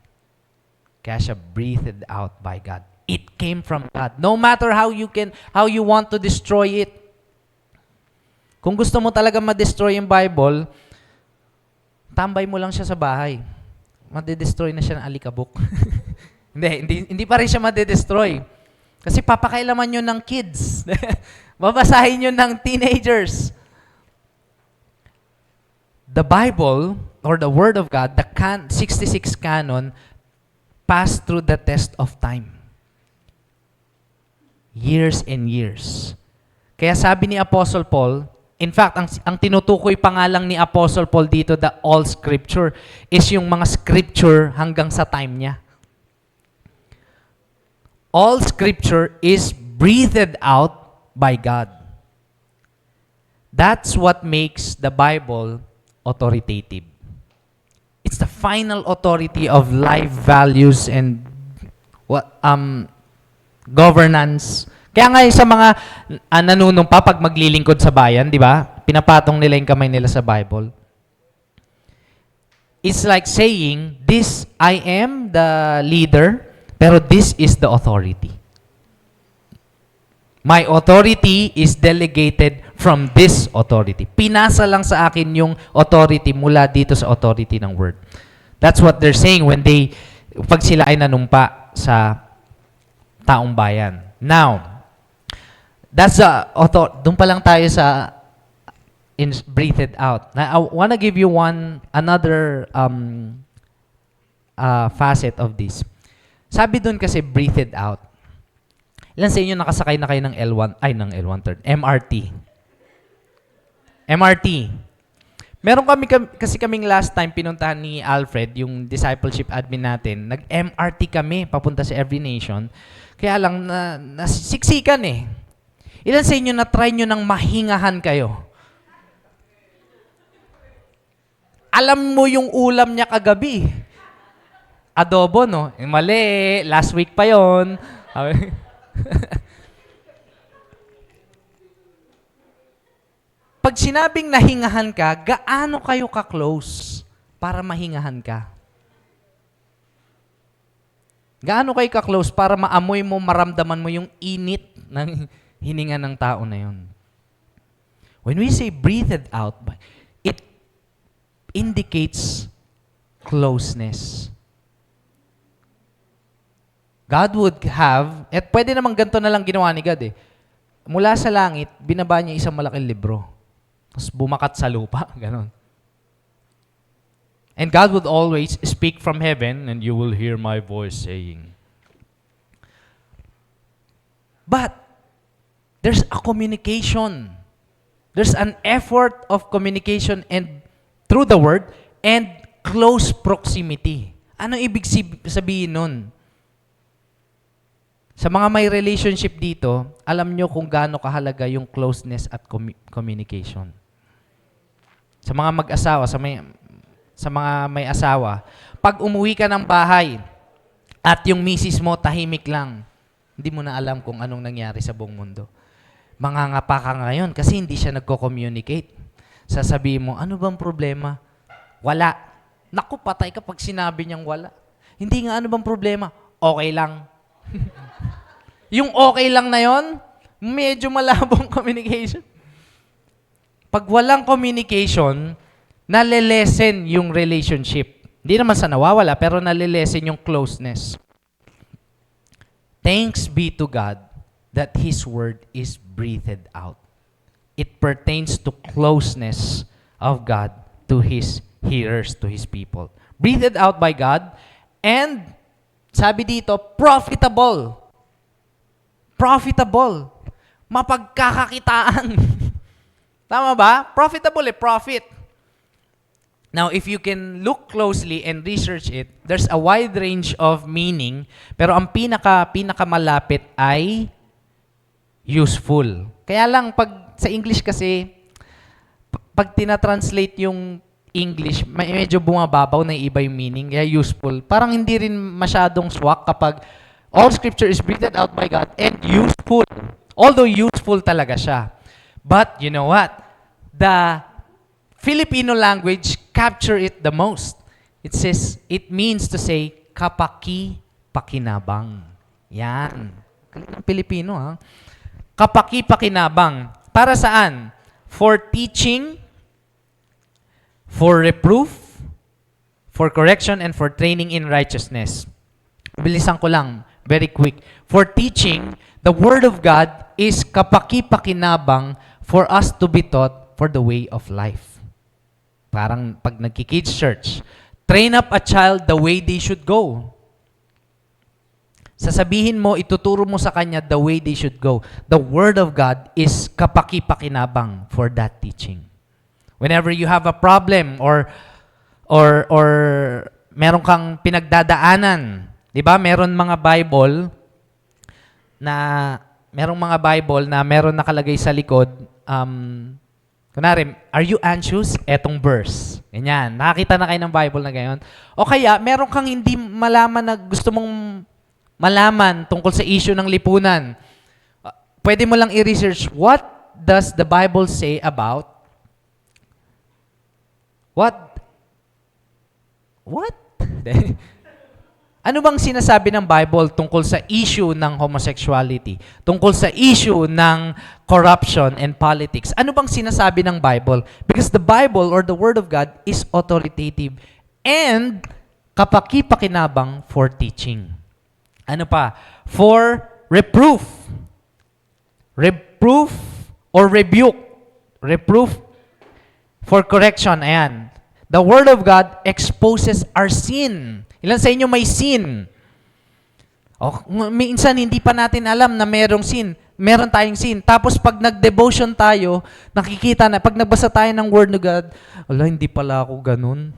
Speaker 5: Kaya siya breathed out by God. It came from God. No matter how you want to destroy it. Kung gusto mo talaga ma-destroy yung Bible, tambay mo lang siya sa bahay. Made-destroy na siya ng alikabok. hindi pa rin siya made-destroy. Kasi papakailaman yun ng kids. Babasahin yun ng teenagers. The Bible, or the Word of God, the 66 canon, passed through the test of time. Years and years. Kaya sabi ni Apostle Paul, in fact, ang tinutukoy pa nga lang ni Apostle Paul dito, the all scripture, is yung mga scripture hanggang sa time niya. All scripture is breathed out by God. That's what makes the Bible authoritative. It's the final authority of life values and governance. Kaya nga sa mga nanunumpa pag maglilingkod sa bayan, di ba? Pinapatong nila yung kamay nila sa Bible. It's like saying, this, I am the leader, pero this is the authority. My authority is delegated from this authority. Pinasa lang sa akin yung authority mula dito sa authority ng word. That's what they're saying pag sila ay nanumpa sa taong bayan. Now, that's doon pa lang tayo sa breathed out. Now, I want to give you another facet of this. Sabi doon kasi, breathe it out. Ilan sa inyo nakasakay na kayo ng MRT? MRT. Meron kasi kaming last time pinuntahan ni Alfred, yung discipleship admin natin. Nag-MRT kami papunta sa Every Nation. Kaya lang, nasiksikan eh. Ilan sa inyo na-try nyo ng mahingahan kayo? Alam mo yung ulam niya kagabi. Adobo, no? Mali, last week pa yon. Pag sinabing nahingahan ka, gaano kayo ka-close para mahingahan ka? Gaano kayo ka-close para maamoy mo, maramdaman mo yung init ng hininga ng tao na yun? When we say breathe it out, it indicates closeness. God would have, at pwede namang ganito na lang ginawa ni God eh. Mula sa langit, binaba niya isang malaking libro. Tapos bumakat sa lupa, ganon. And God would always speak from heaven, and you will hear my voice saying. But, there's a communication. There's an effort of communication and through the word and close proximity. Ano ibig sabihin nun? Sa mga may relationship dito, alam nyo kung gaano kahalaga yung closeness at communication. Sa mga mag-asawa, sa mga may asawa, pag umuwi ka ng bahay at yung misis mo tahimik lang, hindi mo na alam kung anong nangyari sa buong mundo. Mangangapa ka ngayon kasi hindi siya nagko-communicate. Sasabihin mo, ano bang problema? Wala. Naku, patay ka pag sinabi niyang wala. Hindi nga, ano bang problema? Okay lang. Yung okay lang na yon, medyo malabong communication. Pag walang communication, nalilesen yung relationship. Hindi naman sa nawawala, pero nalilesen yung closeness. Thanks be to God that His word is breathed out. It pertains to closeness of God to His hearers, to His people. Breathed out by God, and sabi dito, profitable. Profitable. Mapagkakakitaan. Tama ba? Profitable profit. Now, if you can look closely and research it, there's a wide range of meaning, pero ang pinakamalapit ay useful. Kaya lang, pag sa English kasi, pag tinatranslate yung English, medyo bumababaw na iba yung meaning, kaya useful. Parang hindi rin masyadong swak kapag all scripture is breathed out by God and useful. Although useful talaga siya. But, you know what? The Filipino language capture it the most. It says, it means to say, kapaki-pakinabang. Yan. Galing ng Pilipino, ha? Kapaki-pakinabang. Para saan? For teaching, for reproof, for correction, and for training in righteousness. Bilisan ko lang, very quick. For teaching, the Word of God is kapaki-pakinabang for us to be taught for the way of life. Parang pag nagki-kids church, train up a child the way they should go. Sasabihin mo, ituturo mo sa kanya the way they should go. The Word of God is kapaki-pakinabang for that teaching. Whenever you have a problem or meron kang pinagdadaanan, di ba? Merong mga Bible na meron nakalagay sa likod, kunwari, are you anxious? Etong verse. Ganyan. Nakakita na kayo ng Bible na gayon. O kaya, meron kang hindi malaman na gusto mong malaman tungkol sa issue ng lipunan. Pwede mo lang i-research, what does the Bible say about What? Ano bang sinasabi ng Bible tungkol sa issue ng homosexuality? Tungkol sa issue ng corruption and politics? Ano bang sinasabi ng Bible? Because the Bible or the Word of God is authoritative and kapaki-pakinabang for teaching. Ano pa? For reproof. Reproof or rebuke. Reproof for correction. Ayan. The Word of God exposes our sin. Ilan sa inyo may sin? Minsan hindi pa natin alam na merong sin. Meron tayong sin. Tapos pag nag-devotion tayo, nakikita na, pag nagbasa tayo ng Word of God, wala, hindi pala ako ganun.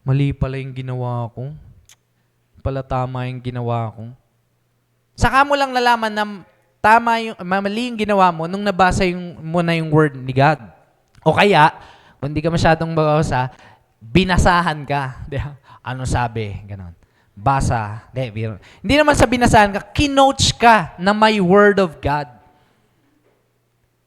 Speaker 5: Mali pala yung ginawa ko. Pala tama yung ginawa ko. Saka mo lang nalaman na mali yung ginawa mo nung nabasa mo na yung Word ni God. O kaya, kung hindi ka masyadong babasa, binasahan ka. Ano sabi? Ganon. Basa. Hindi naman sa binasahan ka, kinoach ka na may Word of God.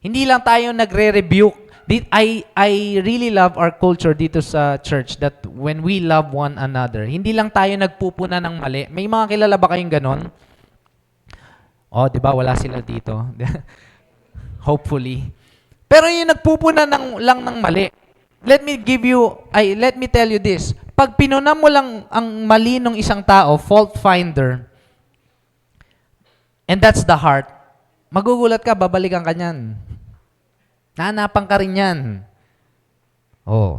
Speaker 5: Hindi lang tayo nagre-rebuke. I really love our culture dito sa church that when we love one another, hindi lang tayo nagpupuna ng mali. May mga kilala ba kayong ganon? Di ba? Wala sila dito. Hopefully. Pero yung nagpupuna lang ng mali. Let me tell you this. Pag pinuna mo lang ang mali ng isang tao, fault finder, and that's the heart, magugulat ka, babalikan ka niyan. Nahanapan ka rin yan.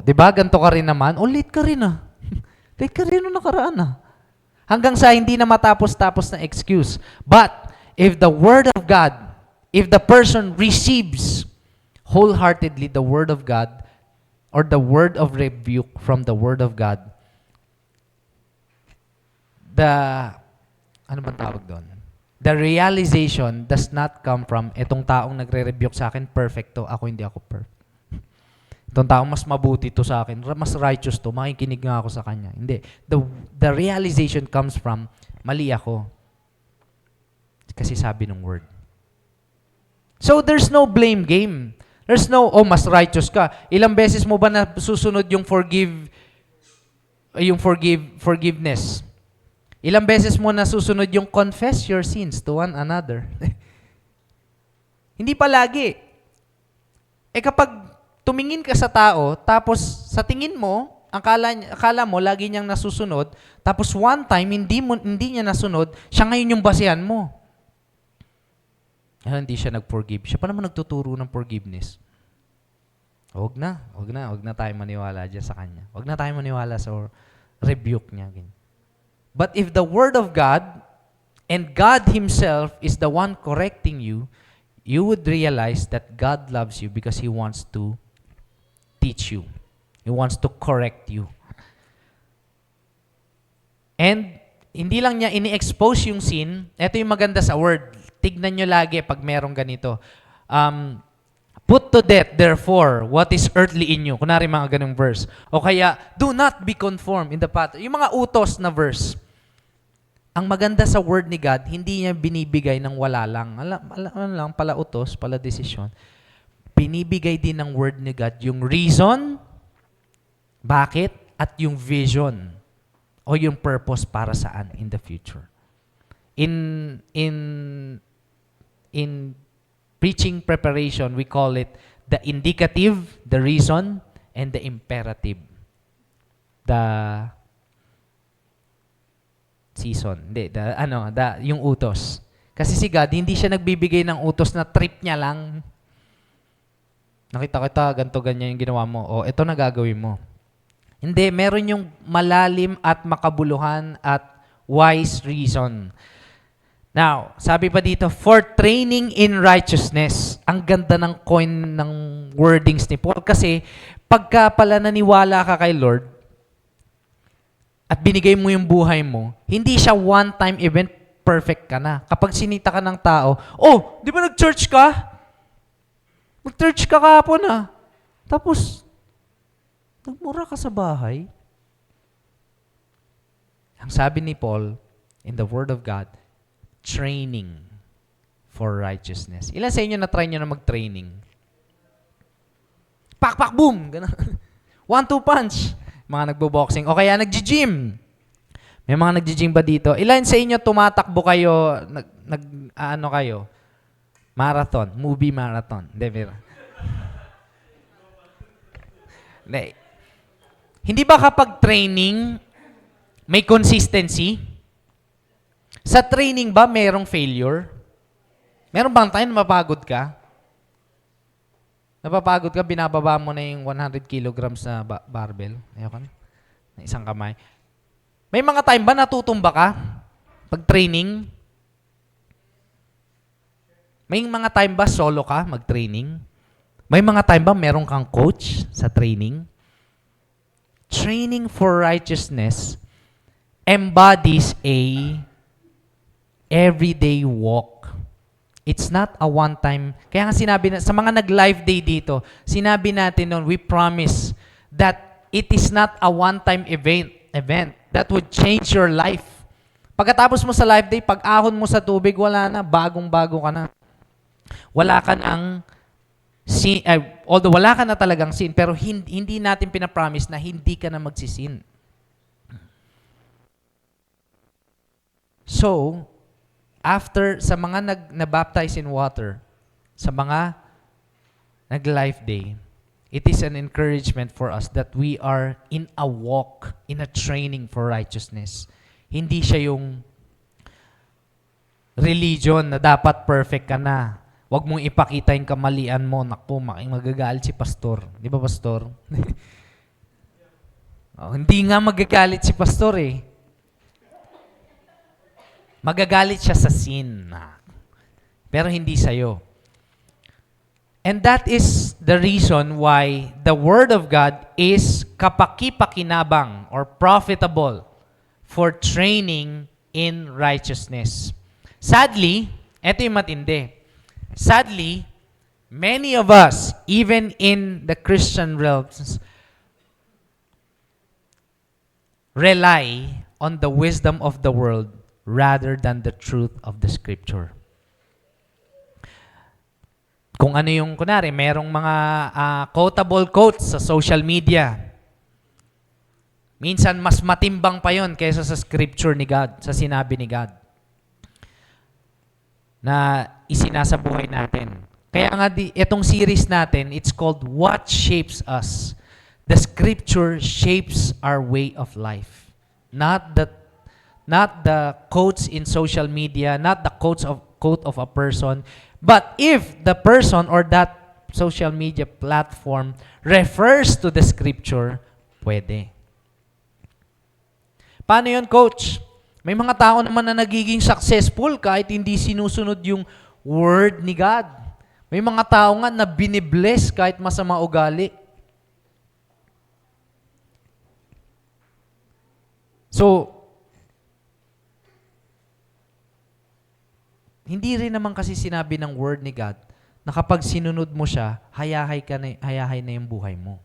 Speaker 5: Di ba? Ganto ka rin naman. Late ka rin ah. Late ka rin nung nakaraan ah. Hanggang sa hindi na matapos-tapos na excuse. But, if the Word of God, if the person receives wholeheartedly the Word of God, or the word of rebuke from the Word of God, ano bang tawag doon? The realization does not come from, etong taong nagre-rebuke sa akin, perfecto, ako hindi ako perfect. Itong taong mas mabuti to sa akin, mas righteous to, makikinig nga ako sa kanya. Hindi. The realization comes from, mali ako. Kasi sabi ng Word. So, there's no blame game. There's no, mas righteous ka. Ilang beses mo ba na susunod yung forgiveness? Ilang beses mo na susunod yung confess your sins to one another? Hindi palagi. Kapag tumingin ka sa tao, tapos sa tingin mo, akala mo, lagi niyang nasusunod, tapos one time, hindi niya nasunod, siya ngayon yung basehan mo. Hindi siya nag-forgive. Siya pa naman nagtuturo ng forgiveness. Huwag na tayo maniwala dyan sa kanya. Huwag na tayo maniwala sa rebuke niya. But if the Word of God and God Himself is the one correcting you, you would realize that God loves you because He wants to teach you. He wants to correct you. And hindi lang niya ini-expose yung sin. Ito yung maganda sa Word. Tignan nyo lagi pag merong ganito. Put to death, therefore, what is earthly in you. Kunwari mga ganung verse. O kaya, do not be conformed in the path. Yung mga utos na verse. Ang maganda sa Word ni God, hindi niya binibigay ng wala lang. Alam lang, pala utos, pala desisyon. Binibigay din ng Word ni God yung reason, bakit, at yung vision o yung purpose para saan in the future. In preaching preparation, we call it the indicative, the reason, and the imperative. The season. Yung utos. Kasi si God, hindi siya nagbibigay ng utos na trip niya lang. Nakita kita, ganito, ganyan yung ginawa mo. Ito na gagawin mo. Hindi, meron yung malalim at makabuluhan at wise reason. Now, sabi pa dito, for training in righteousness. Ang ganda ng coin ng wordings ni Paul. Kasi, pagka pala naniwala ka kay Lord, at binigay mo yung buhay mo, hindi siya one-time event, perfect ka na. Kapag sinita ka ng tao, di ba nag-church ka? Mag-church ka kahapon Tapos, nagmura ka sa bahay. Ang sabi ni Paul, in the Word of God, training for righteousness. Ilan sa inyo na-try nyo na mag-training? Pak, pak, boom! 1-2 punch. Mga nagbo-boxing. O kaya nag-gym. May mga nag-gym ba dito? Ilan sa inyo tumatakbo kayo, ano kayo? Marathon. Movie marathon. Hindi ba kapag training, may consistency? Sa training ba, merong failure? Meron bang tayo na mapagod ka? Napapagod ka, binababa mo na yung 100 kilograms na barbell. Ayoko na. Isang kamay. May mga time ba natutumba ka? Pag training? May mga time ba solo ka mag-training? May mga time ba meron kang coach sa training? Training for righteousness embodies a everyday walk. It's not a one-time. Kaya nga sinabi na, sa mga nag-live day dito, sinabi natin noon, we promise that it is not a one-time event that would change your life. Pagkatapos mo sa live day, pag-ahon mo sa tubig, wala na, bagong-bago ka na. Wala ka ng sin, although wala ka na talagang sin, pero hindi natin pinapromise na hindi ka na magsisin. So, after, sa mga nabaptize in water, sa mga nag-life day, it is an encouragement for us that we are in a walk, in a training for righteousness. Hindi siya yung religion na dapat perfect ka na. Huwag mong ipakita yung kamalian mo. Naku, magagalit si pastor. Di ba, pastor? Hindi nga magagalit si pastor eh. Magagalit siya sa sin. Pero hindi sa'yo. And that is the reason why the Word of God is kapaki-pakinabang or profitable for training in righteousness. Sadly, eto yung matindi. Sadly, many of us, even in the Christian realms, rely on the wisdom of the world rather than the truth of the Scripture. Kung ano yung, kunwari, merong mga quotable quotes sa social media. Minsan, mas matimbang pa yon kaysa sa Scripture ni God, sa sinabi ni God na isinasa buhay natin. Kaya nga, itong series natin, it's called What Shapes Us. The Scripture shapes our way of life. Not the quotes in social media, not the quote of a person, but if the person or that social media platform refers to the Scripture, pwede. Paano yun, coach? May mga tao naman na nagiging successful kahit hindi sinusunod yung word ni God. May mga tao nga na binibless kahit masama ugali. So, hindi rin naman kasi sinabi ng word ni God na kapag sinunod mo siya, hayahay na yung buhay mo.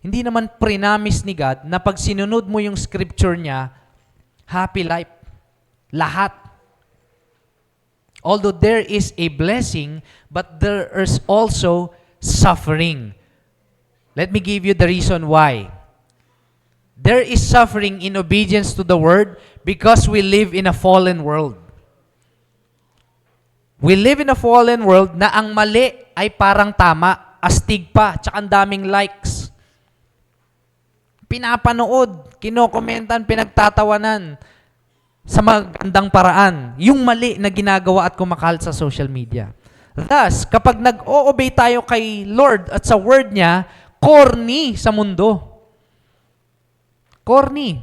Speaker 5: Hindi naman prinamis ni God na pag sinunod mo yung scripture niya, happy life. Lahat. Although there is a blessing, but there is also suffering. Let me give you the reason why. There is suffering in obedience to the word because we live in a fallen world. We live in a fallen world na ang mali ay parang tama, astig pa, tsaka ang daming likes. Pinapanood, kinokomentan, pinagtatawanan sa magandang paraan. Yung mali na ginagawa at kumakalat sa social media. Thus, kapag nag-o-obey tayo kay Lord at sa word niya, corny sa mundo. Corny.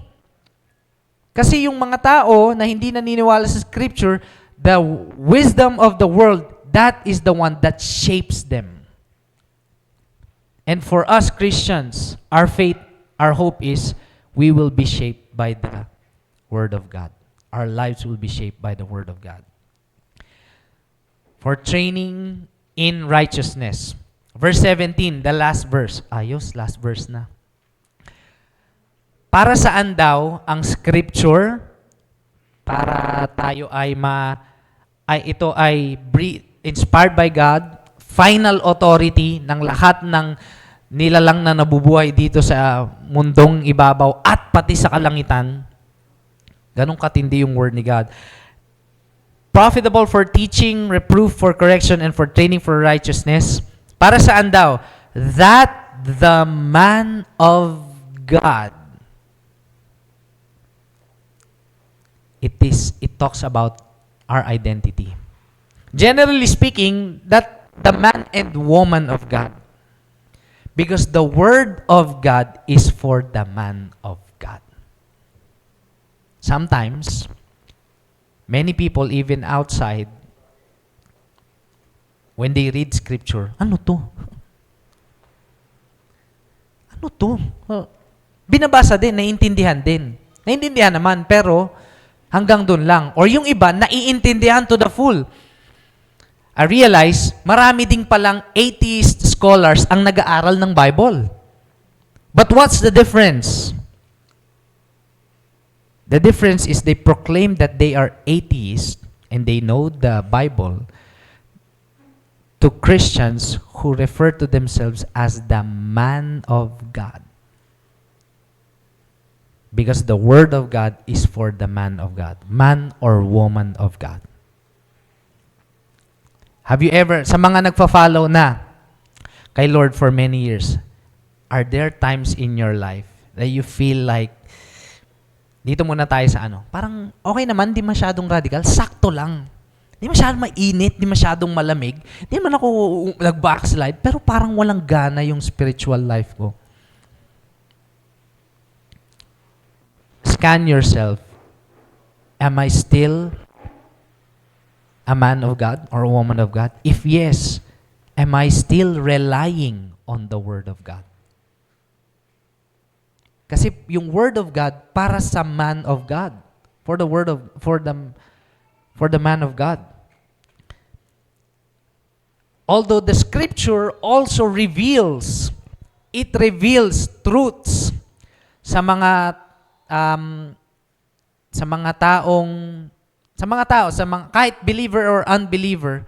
Speaker 5: Kasi yung mga tao na hindi naniniwala sa scripture, the wisdom of the world, that is the one that shapes them. And for us Christians, our faith, our hope is we will be shaped by the Word of God. Our lives will be shaped by the Word of God. For training in righteousness. Verse 17, the last verse. Ayos, last verse na. Para saan daw ang scripture? Para tayo ay ito ay inspired by God, final authority ng lahat ng nilalang na nabubuhay dito sa mundong ibabaw at pati sa kalangitan. Ganong katindi yung word ni God. Profitable for teaching, reproof, for correction, and for training for righteousness. Para saan daw? That the man of God. It talks about our identity. Generally speaking, that the man and woman of God. Because the word of God is for the man of God. sometimes, many people even outside, when they read scripture, ano to? Ano to? Binabasa din, naiintindihan din. Naiintindihan naman, pero hanggang dun lang. Or yung iba, naiintindihan to the full. I realize, marami ding palang atheist scholars ang nag-aaral ng Bible. But what's the difference? The difference is they proclaim that they are atheists and they know the Bible to Christians who refer to themselves as the man of God. Because the Word of God is for the man of God. Man or woman of God. Have you ever, sa mga nagfa-follow na kay Lord for many years, are there times in your life that you feel like, dito muna tayo sa ano, parang okay naman, di masyadong radical, sakto lang. Di masyadong mainit, di masyadong malamig, di man ako nag-backslide, pero parang walang gana yung spiritual life ko. Scan yourself. Am I still a man of God or a woman of God? If yes, am I still relying on the Word of God? Kasi yung Word of God para sa man of God, for the man of God. Although the Scripture also reveals truths sa mga kahit believer or unbeliever,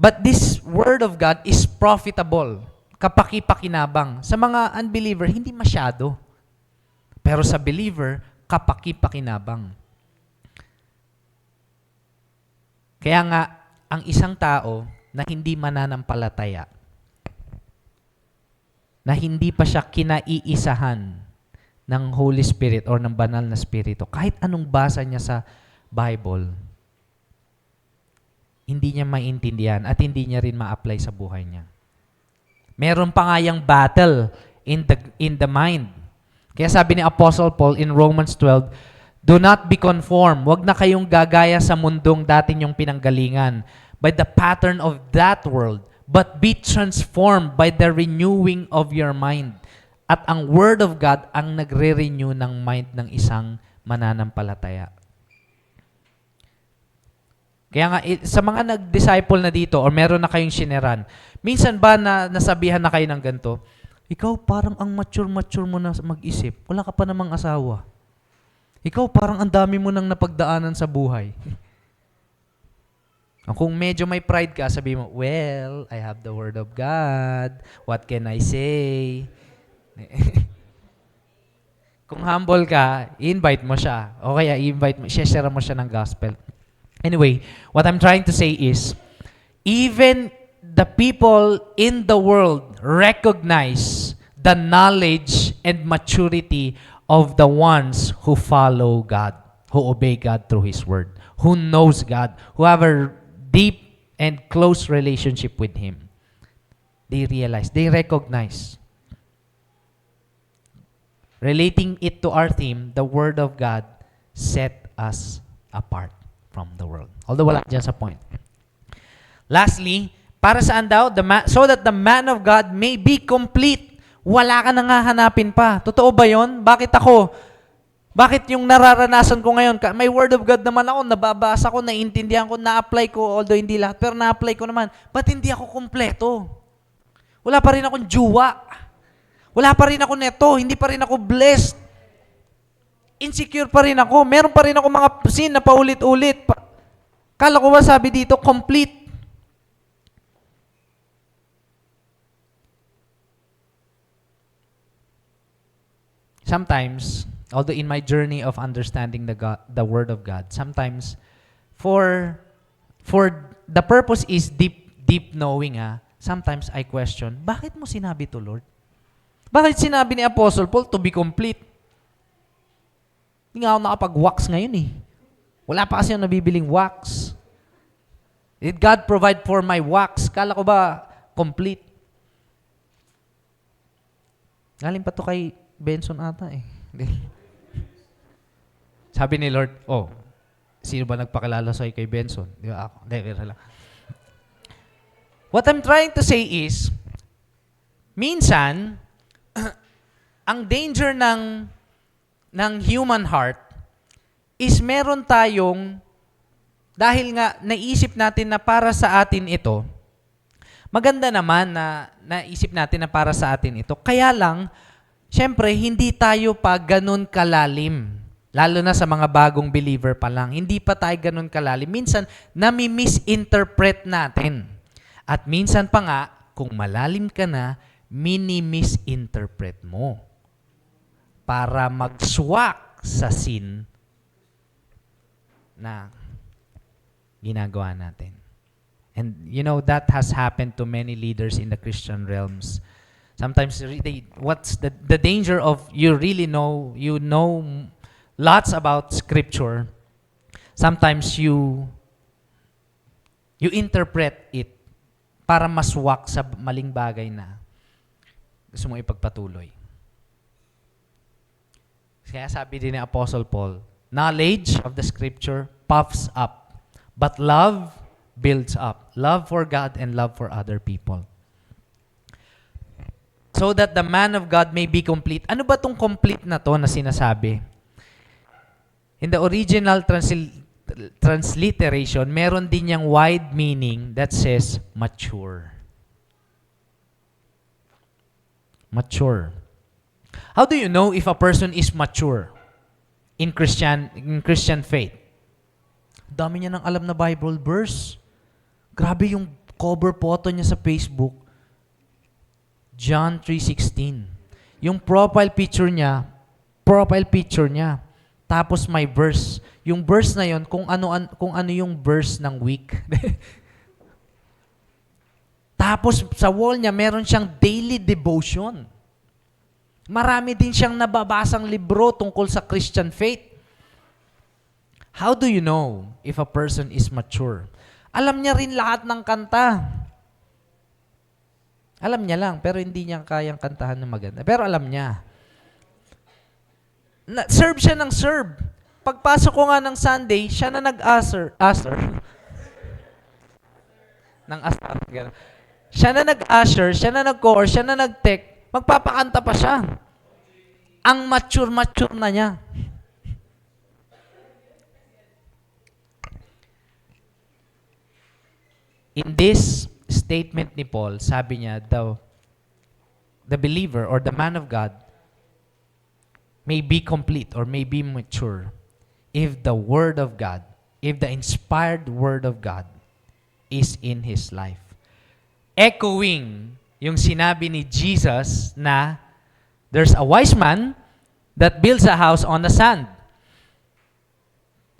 Speaker 5: but this Word of God is profitable, kapaki-pakinabang. Sa mga unbeliever, hindi masyado. Pero sa believer, kapaki-pakinabang. Kaya nga, ang isang tao na hindi mananampalataya, na hindi pa siya kinaiisahan ng Holy Spirit or ng banal na Spirito, kahit anong basa niya sa Bible, hindi niya maintindihan at hindi niya rin ma-apply sa buhay niya. Meron pa nga yung battle in the mind. Kaya sabi ni Apostle Paul in Romans 12, do not be conformed. Huwag na kayong gagaya sa mundong dati niyong pinanggalingan by the pattern of that world, but be transformed by the renewing of your mind. At ang Word of God ang nagre-renew ng mind ng isang mananampalataya. Kaya nga, sa mga nag-disciple na dito or meron na kayong sineran, minsan ba na nasabihan na kayo ng ganito, ikaw parang ang mature mo na mag-isip, wala ka pa namang asawa. Ikaw parang ang dami mo nang napagdaanan sa buhay. Kung medyo may pride ka, sabi mo, well, I have the Word of God. What can I say? Kung humble ka, invite mo siya. O kaya share mo siya ng gospel. Anyway, what I'm trying to say is, even the people in the world recognize the knowledge and maturity of the ones who follow God, who obey God through His Word, who knows God, who have a deep and close relationship with Him. They realize, they recognize. Relating it to our theme, the Word of God set us apart from the world. Although wala dyan sa point. Lastly, para saan daw? So that the man of God may be complete. Wala ka nang hahanapin pa. Totoo ba yon? Bakit ako? Bakit yung nararanasan ko ngayon? May Word of God naman ako, nababasa ko, naiintindihan ko, na-apply ko, although hindi lahat, pero na-apply ko naman. Ba't hindi ako kumpleto? Wala pa rin akong juwa. Wala pa rin ako neto. Hindi pa rin ako blessed. Insecure pa rin ako. Meron pa rin ako mga sin na paulit-ulit. Kala ko ba sabi dito, complete. Sometimes, although in my journey of understanding the Word of God, sometimes, for the purpose is deep knowing, sometimes I question, bakit mo sinabi to, Lord? Bakit sinabi ni Apostle Paul to be complete? Hindi nga ako nakapag-wax ngayon eh. Wala pa kasi yung nabibiling wax. Did God provide for my wax? Kala ko ba complete? Galing pa to kay Benson ata eh. Sabi ni Lord, oh, sino ba nagpakilala sa'yo kay Benson? Di ba ako? Hindi, biro lang. What I'm trying to say is, minsan, ang danger ng human heart is meron tayong, dahil nga naisip natin na para sa atin ito, maganda naman na naisip natin na para sa atin ito. Kaya lang, syempre, hindi tayo pa ganun kalalim. Lalo na sa mga bagong believer pa lang. Hindi pa tayo ganun kalalim. Minsan, nami-misinterpret natin. At minsan pa nga, kung malalim ka na, mini-misinterpret mo. Para magswak sa sin na ginagawa natin. And you know, that has happened to many leaders in the Christian realms. Sometimes, what's the danger of you know lots about Scripture. Sometimes you interpret it para maswak sa maling bagay na gusto mo ipagpatuloy. Kaya sabi din ni Apostle Paul, knowledge of the Scripture puffs up, but love builds up. Love for God and love for other people. So that the man of God may be complete. Ano ba tong complete na to na sinasabi? In the original transliteration, meron din yung wide meaning that says mature. Mature. How do you know if a person is mature in Christian faith? Dami niya ng alam na Bible verse. Grabe yung cover photo niya sa Facebook. John 3:16. Yung profile picture niya. Tapos may verse. Yung verse na yon kung ano yung verse ng week. Tapos sa wall niya meron siyang daily devotion. Marami din siyang nababasang libro tungkol sa Christian faith. How do you know if a person is mature? Alam niya rin lahat ng kanta. Alam niya lang, pero hindi niya kayang kantahan ng maganda. Pero alam niya. Serve siya ng serve. Pagpasok ko nga ng Sunday, siya na nag-usher. Siya na nag-usher, siya na nag-core, siya na nag-tech. Magpapakanta pa siya. Ang mature na niya. In this statement ni Paul, sabi niya, the believer or the man of God may be complete or may be mature if the Word of God, if the inspired Word of God is in his life. Echoing yung sinabi ni Jesus na there's a wise man that builds a house on the sand.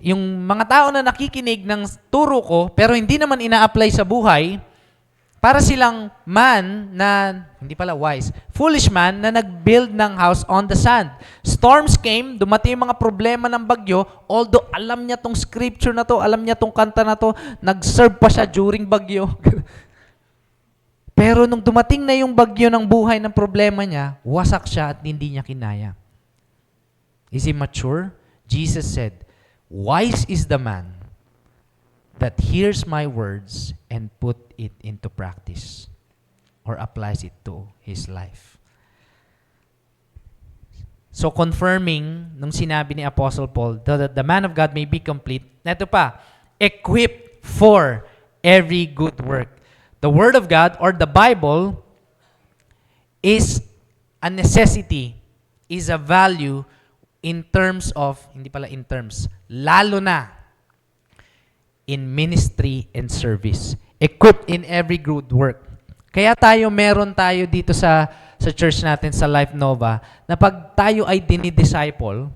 Speaker 5: Yung mga tao na nakikinig ng turo ko pero hindi naman ina-apply sa buhay, para silang man na, hindi pala wise, foolish man na nag-build ng house on the sand. Storms came, dumating yung mga problema ng bagyo, although alam niya tong scripture na to, alam niya tong kanta na to, nag-serve pa siya during bagyo. Pero nung dumating na yung bagyo ng buhay ng problema niya, wasak siya at hindi niya kinaya. Is he mature? Jesus said, wise is the man that hears my words and put it into practice or applies it to his life. So confirming nung sinabi ni Apostle Paul that the man of God may be complete, neto pa, equipped for every good work. The Word of God or the Bible is a necessity, is a value in terms of, lalo na in ministry and service. Equipped in every good work. Kaya meron tayo dito sa church natin sa Life Nova, na pag tayo ay dinidisciple,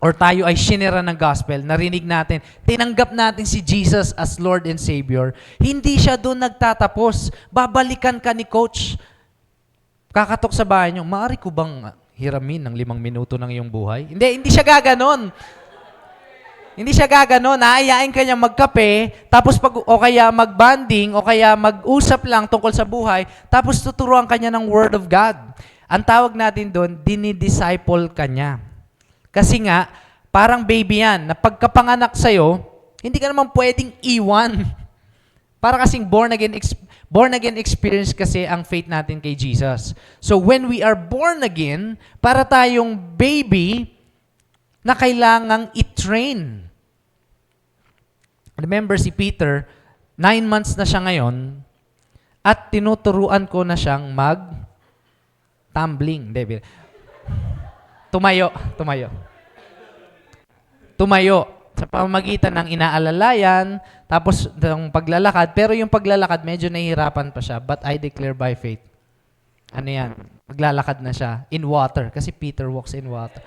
Speaker 5: or tayo ay shinera ng gospel, narinig natin, tinanggap natin si Jesus as Lord and Savior, hindi siya doon nagtatapos. Babalikan ka ni coach. Kakatok sa bahay niyo, maaari ko bang hiramin ng 5 minuto ng iyong buhay? Hindi siya gaganon. Hindi siya gaganon, naayain ka niya magkape, tapos o kaya magbanding, o kaya mag-usap lang tungkol sa buhay, tapos tuturuan ka niya ng Word of God. Ang tawag natin doon, dinidisciple ka niya. Kasi nga, parang baby yan, na pagkapanganak sa'yo, hindi ka naman pwedeng iwan. Para kasing born again experience kasi ang faith natin kay Jesus. So when we are born again, para tayong baby na kailangang i-train. Remember si Peter, 9 months na siya ngayon, at tinuturuan ko na siyang tumbling. Tumayo. Sa pamamagitan ng inaalalayan, tapos ng paglalakad. Pero yung paglalakad, medyo nahihirapan pa siya. But I declare by faith. Ano yan? Maglalakad na siya in water. Kasi Peter walks in water.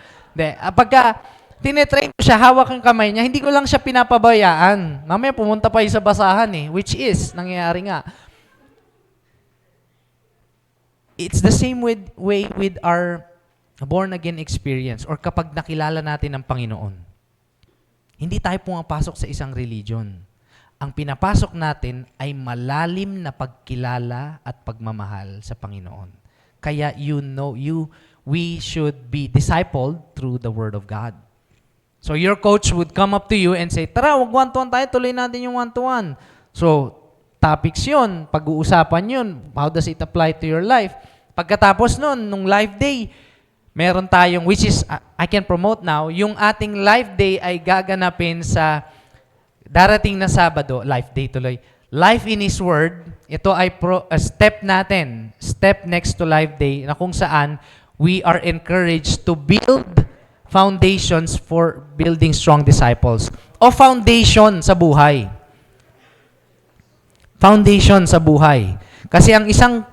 Speaker 5: Pagka tinetrain ko siya, hawak yung kamay niya, hindi ko lang siya pinapabayaan. Mamaya pumunta pa yung sa basahan which is, nangyayari nga. It's the same way with our born-again experience or kapag nakilala natin ang Panginoon. Hindi tayo pumapasok sa isang religion. Ang pinapasok natin ay malalim na pagkilala at pagmamahal sa Panginoon. Kaya we should be discipled through the Word of God. So your coach would come up to you and say, tara, wag one-to-one tayo, tuloy natin yung one-to-one. So, topics yun, pag-uusapan yun, how does it apply to your life? Pagkatapos nun, nung life day, meron tayong, which is, I can promote now, yung ating life day ay gaganapin sa darating na Sabado, life day tuloy. Life in His Word, ito ay step natin, step next to life day, na kung saan we are encouraged to build foundations for building strong disciples. O foundation sa buhay. Foundation sa buhay. Kasi ang isang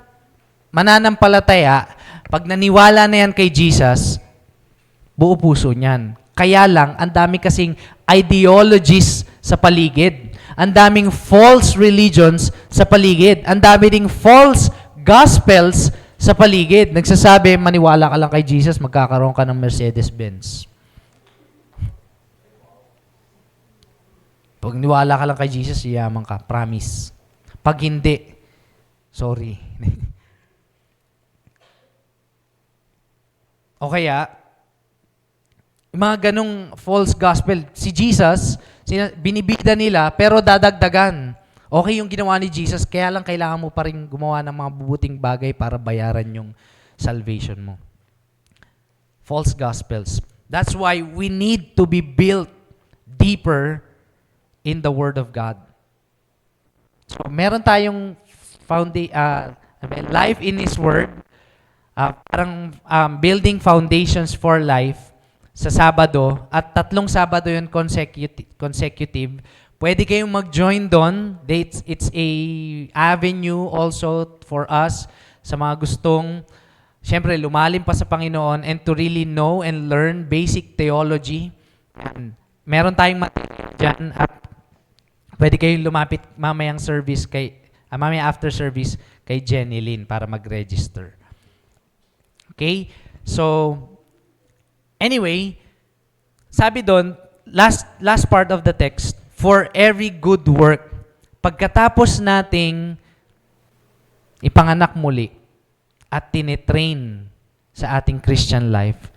Speaker 5: mananampalataya, pag naniwala na yan kay Jesus, buo puso niyan. Kaya lang, ang dami kasing ideologies sa paligid. Ang daming false religions sa paligid. Ang dami ding false gospels sa paligid. Nagsasabi, maniwala ka lang kay Jesus, magkakaroon ka ng Mercedes-Benz. Pag niwala ka lang kay Jesus, yaman ka. Promise. Pag hindi, sorry. O kaya, mga ganong false gospel, si Jesus, binibida nila, pero dadagdagan. Okay yung ginawa ni Jesus, kaya lang kailangan mo pa rin gumawa ng mga bubuting bagay para bayaran yung salvation mo. False gospels. That's why we need to be built deeper in the Word of God. So, meron tayong life in His Word, parang building foundations for life sa Sabado, at 3 Sabado yun consecutive. Pwede kayong mag-join doon. It's a avenue also for us sa mga gustong, syempre, lumalim pa sa Panginoon and to really know and learn basic theology. And meron tayong material dyan at pwede kayong lumapit mamayang service mamaya after service kay Jenny Lynn para mag-register. Okay? So, anyway, sabi doon, last part of the text, for every good work, pagkatapos nating ipanganak muli at tinetrain sa ating Christian life,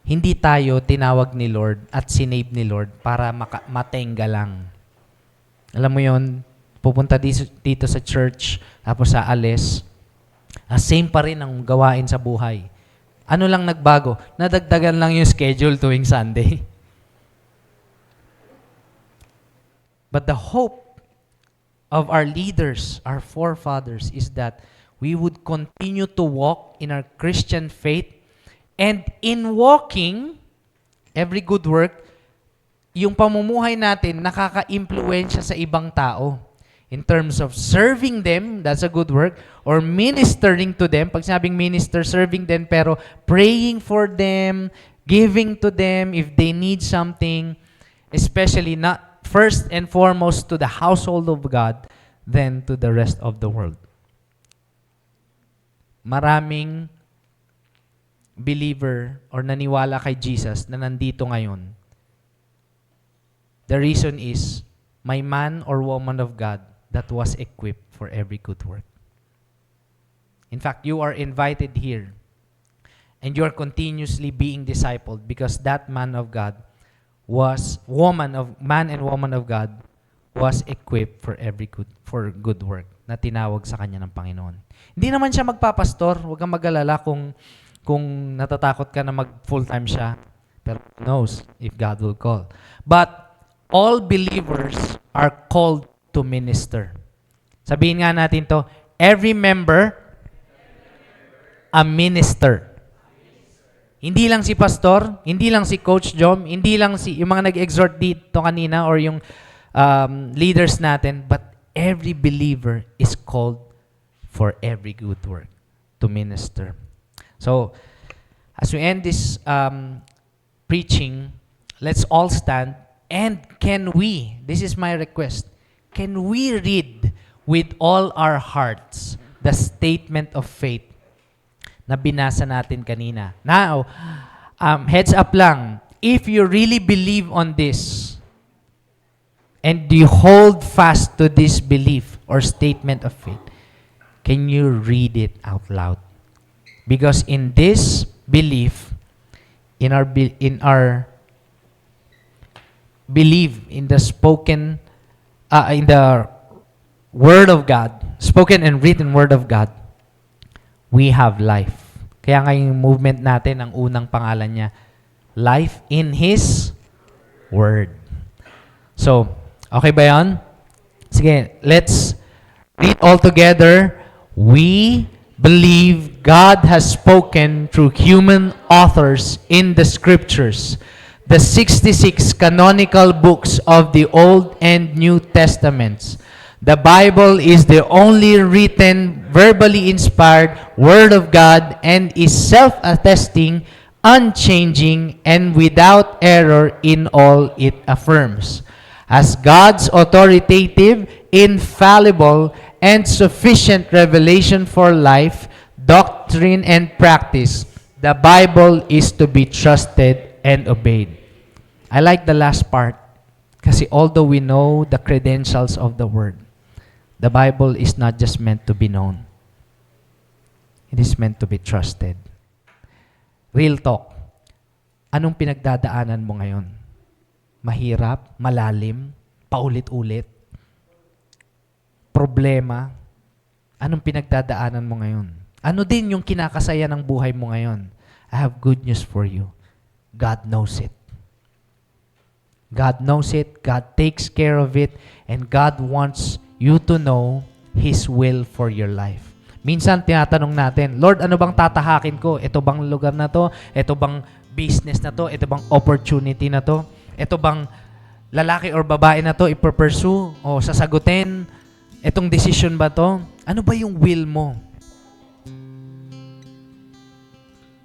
Speaker 5: hindi tayo tinawag ni Lord at sinave ni Lord para matenga lang. Alam mo yon, pupunta dito sa church, tapos sa alis, same pa rin ang gawain sa buhay. Ano lang nagbago? Nadagdagan lang yung schedule tuwing Sunday. But the hope of our leaders, our forefathers, is that we would continue to walk in our Christian faith, and in walking, every good work, yung pamumuhay natin nakaka-impluwensya sa ibang tao. In terms of serving them, that's a good work, or ministering to them. Pag sinabing minister, serving them, pero praying for them, giving to them if they need something, especially not first and foremost to the household of God, then to the rest of the world. Maraming believer or naniwala kay Jesus na nandito ngayon. The reason is, may man or woman of God that was equipped for every good work. In fact, you are invited here and you are continuously being discipled because that man of God man and woman of God was equipped for good work na tinawag sa kanya ng Panginoon. Hindi naman siya magpapastor. Huwag kang mag-alala kung natatakot ka na mag full-time siya. Pero who knows if God will call. But all believers are called to minister. Sabihin nga natin to, every member, a minister. Hindi lang si pastor, hindi lang si Coach Jom, hindi lang yung mga nag-exhort dito kanina or yung leaders natin, but every believer is called for every good work to minister. So, as we end this preaching, let's all stand and this is my request, can we read with all our hearts the statement of faith na binasa natin kanina? Now, heads up lang, if you really believe on this, and you hold fast to this belief or statement of faith, can you read it out loud? Because in this belief, in our belief in the spoken, in the Word of God, spoken and written Word of God, we have life. Kaya nga yung movement natin, ang unang pangalan niya, Life in His Word. So, okay ba yan? Sige, let's read all together. We believe God has spoken through human authors in the Scriptures, the 66 canonical books of the Old and New Testaments. The Bible is the only written, verbally inspired Word of God and is self-attesting, unchanging, and without error in all it affirms. As God's authoritative, infallible, and sufficient revelation for life, doctrine, and practice, the Bible is to be trusted and obeyed. I like the last part kasi although we know the credentials of the Word, the Bible is not just meant to be known. It is meant to be trusted. Real talk. Anong pinagdadaanan mo ngayon? Mahirap, malalim, paulit-ulit, problema. Anong pinagdadaanan mo ngayon? Ano din yung kinakasaya ng buhay mo ngayon? I have good news for you. God knows it. God knows it, God takes care of it, and God wants you to know His will for your life. Minsan, tinatanong natin, Lord, ano bang tatahakin ko? Ito bang lugar na to? Ito bang business na to? Ito bang opportunity na to? Ito bang lalaki or babae na to ipupursue o sasagutin? Itong decision ba to? Ano ba yung will mo?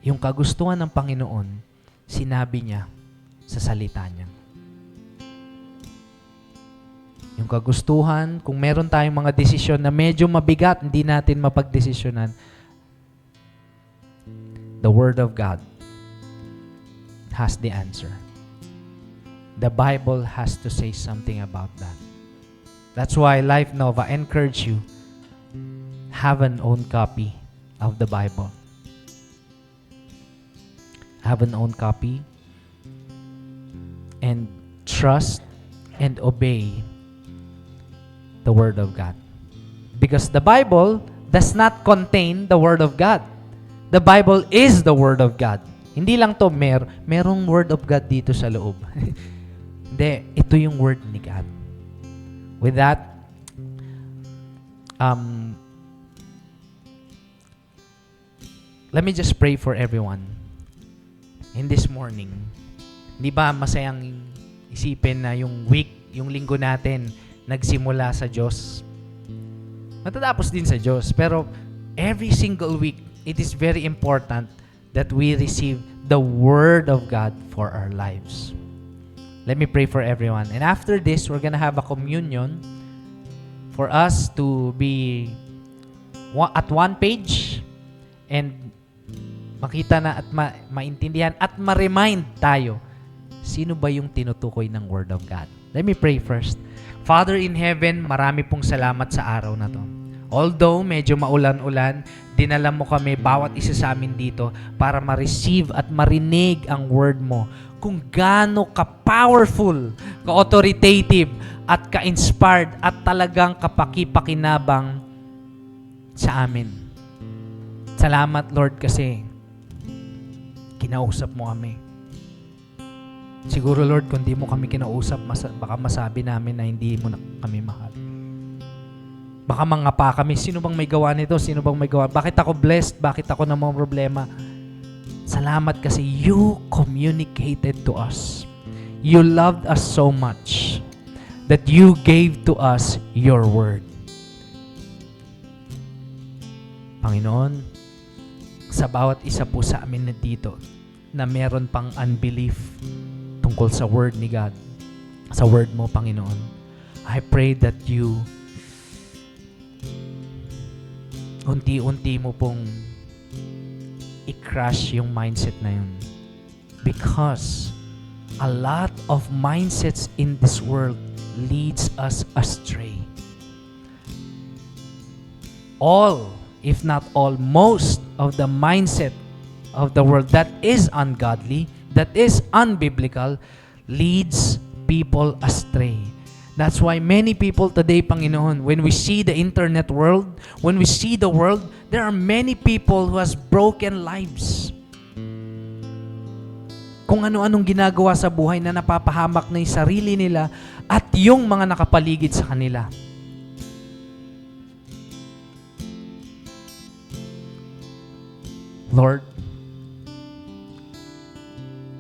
Speaker 5: Yung kagustuhan ng Panginoon, sinabi niya sa salita niya. Yung kagustuhan, kung meron tayong mga desisyon na medyo mabigat, hindi natin mapagdesisyonan, the Word of God has the answer. The Bible has to say something about that. That's why Life Nova encourage you, have an own copy of the Bible. Have an own copy and trust and obey the Word of God. Because the Bible does not contain the Word of God. The Bible is the Word of God. Hindi lang to merong Word of God dito sa loob. Hindi, ito yung Word ni God. With that, let me just pray for everyone in this morning. Di ba masayang isipin na yung week, yung linggo natin, nagsimula sa Diyos. Matatapos din sa Diyos. Pero every single week, it is very important that we receive the Word of God for our lives. Let me pray for everyone. And after this, we're gonna have a communion for us to be at one page and makita na at maintindihan at ma-remind tayo sino ba yung tinutukoy ng Word of God. Let me pray first. Father in heaven, marami pong salamat sa araw na to. Although medyo maulan-ulan, dinala mo kami bawat isa sa amin dito para ma-receive at marinig ang word mo. kung gaano ka-powerful, ka-authoritative, at ka-inspired, at talagang kapaki-pakinabang sa amin. Salamat, Lord, kasi kinausap mo kami. Siguro, Lord, kung di mo kami kinausap, baka masabi namin na hindi mo na kami mahal. Baka mangapa kami, sino bang may gawa nito? Sino bang may gawa? Bakit ako blessed? Bakit ako na mga problema? Salamat kasi you communicated to us. You loved us so much that you gave to us your word. Panginoon, sa bawat isa po sa amin na dito na meron pang unbelief tungkol sa word ni God, sa word mo, Panginoon, I pray that you unti-unti mo pong i-crush yung mindset na yun. Because a lot of mindsets in this world leads us astray. All, if not all, most of the mindset of the world that is ungodly, that is unbiblical, leads people astray. That's why many people today, Panginoon, when we see the internet world, when we see the world, there are many people who has broken lives. Kung ano-anong ginagawa sa buhay na napapahamak na yung sarili nila at yung mga nakapaligid sa kanila. Lord,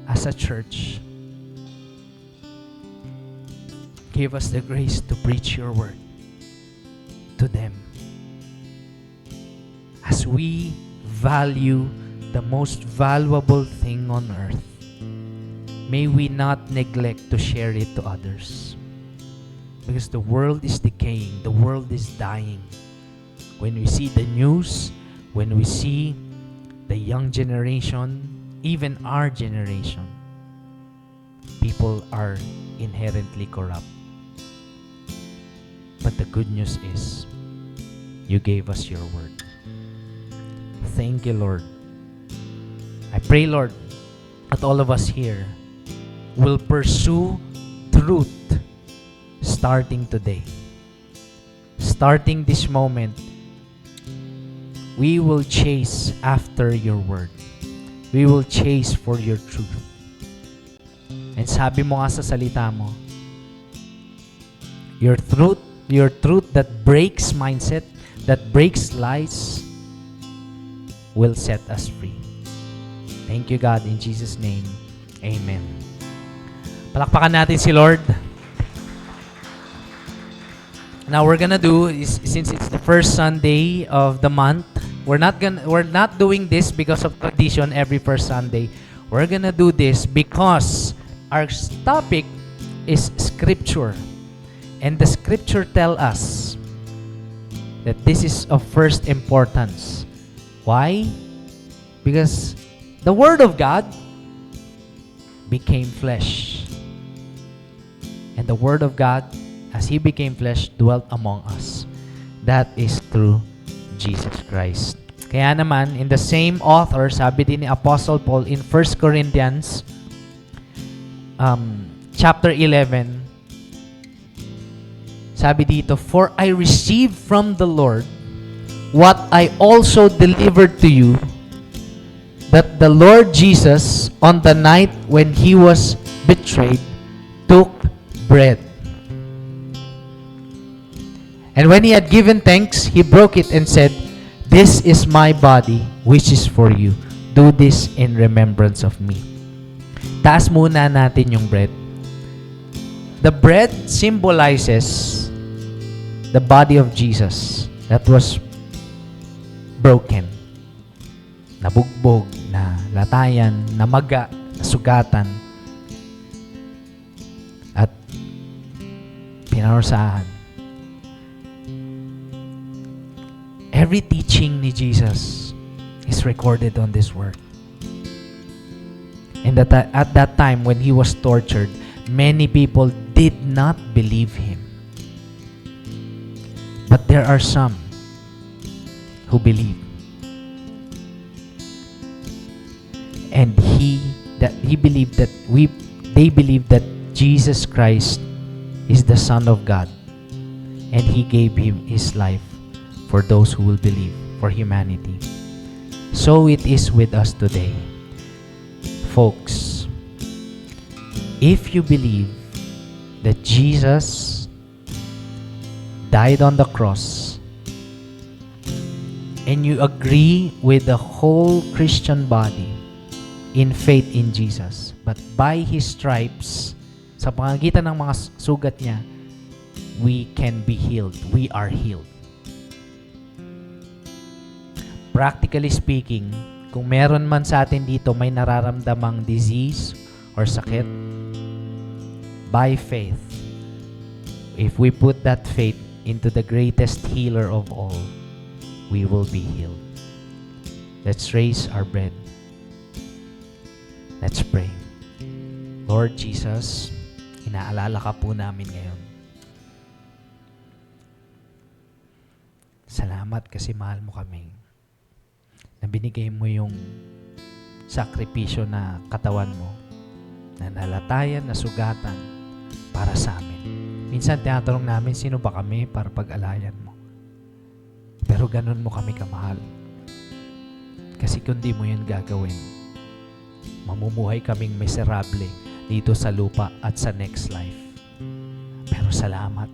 Speaker 5: as a church, give us the grace to preach your word to them. As we value the most valuable thing on earth, may we not neglect to share it to others. Because the world is decaying, the world is dying. When we see the news, when we see the young generation, even our generation, people are inherently corrupt. But the good news is, you gave us your word. Thank you, Lord. I pray, Lord, that all of us here will pursue truth starting today. Starting this moment, we will chase after your word. We will chase for your truth. And sabi mo nga sa salita mo, your truth that breaks mindset, that breaks lies, will set us free. Thank you, God, in Jesus' name. Amen. Palakpakan natin si Lord. Now we're gonna do is, since it's the first Sunday of the month, we're not doing this because of tradition every first Sunday. We're gonna do this because our topic is scripture. And the scripture tell us that this is of first importance. Why? Because the Word of God became flesh. And the Word of God, as He became flesh, dwelt among us. That is through Jesus Christ. Kaya naman, in the same author, sabi din ni Apostle Paul in 1 Corinthians chapter 11, sabi dito, for I received from the Lord what I also delivered to you, that the Lord Jesus, on the night when He was betrayed, took bread. And when He had given thanks, He broke it and said, this is my body, which is for you. Do this in remembrance of me. Taas muna natin yung bread. The bread symbolizes the body of Jesus that was broken, nabugbog, na latayan, namaga, nasugatan, at pinarusahan. Every teaching ni Jesus is recorded on this word. And that at that time when He was tortured, many people did not believe Him. But there are some who believe. And He they believed that Jesus Christ is the Son of God, and He gave Him His life for those who will believe, for humanity. So it is with us today. Folks, if you believe that Jesus died on the cross, and you agree with the whole Christian body in faith in Jesus, but by His stripes, sa pamamagitan ng mga sugat niya, we can be healed. We are healed. Practically speaking, kung meron man sa atin dito may nararamdamang disease or sakit, by faith, if we put that faith into the greatest healer of all, we will be healed. Let's raise our bread. Let's pray. Lord Jesus, inaalala ka po namin ngayon. Salamat kasi mahal mo kami. Na binigay mo yung sakripisyo na katawan mo, na nalatayan, nasugatan para sa amin. Minsan tinatanong namin, sino ba kami para pag-alayan mo? Pero ganun mo kami kamahal. Kasi kung di mo yun gagawin, mamumuhay kaming miserable dito sa lupa at sa next life. Pero salamat.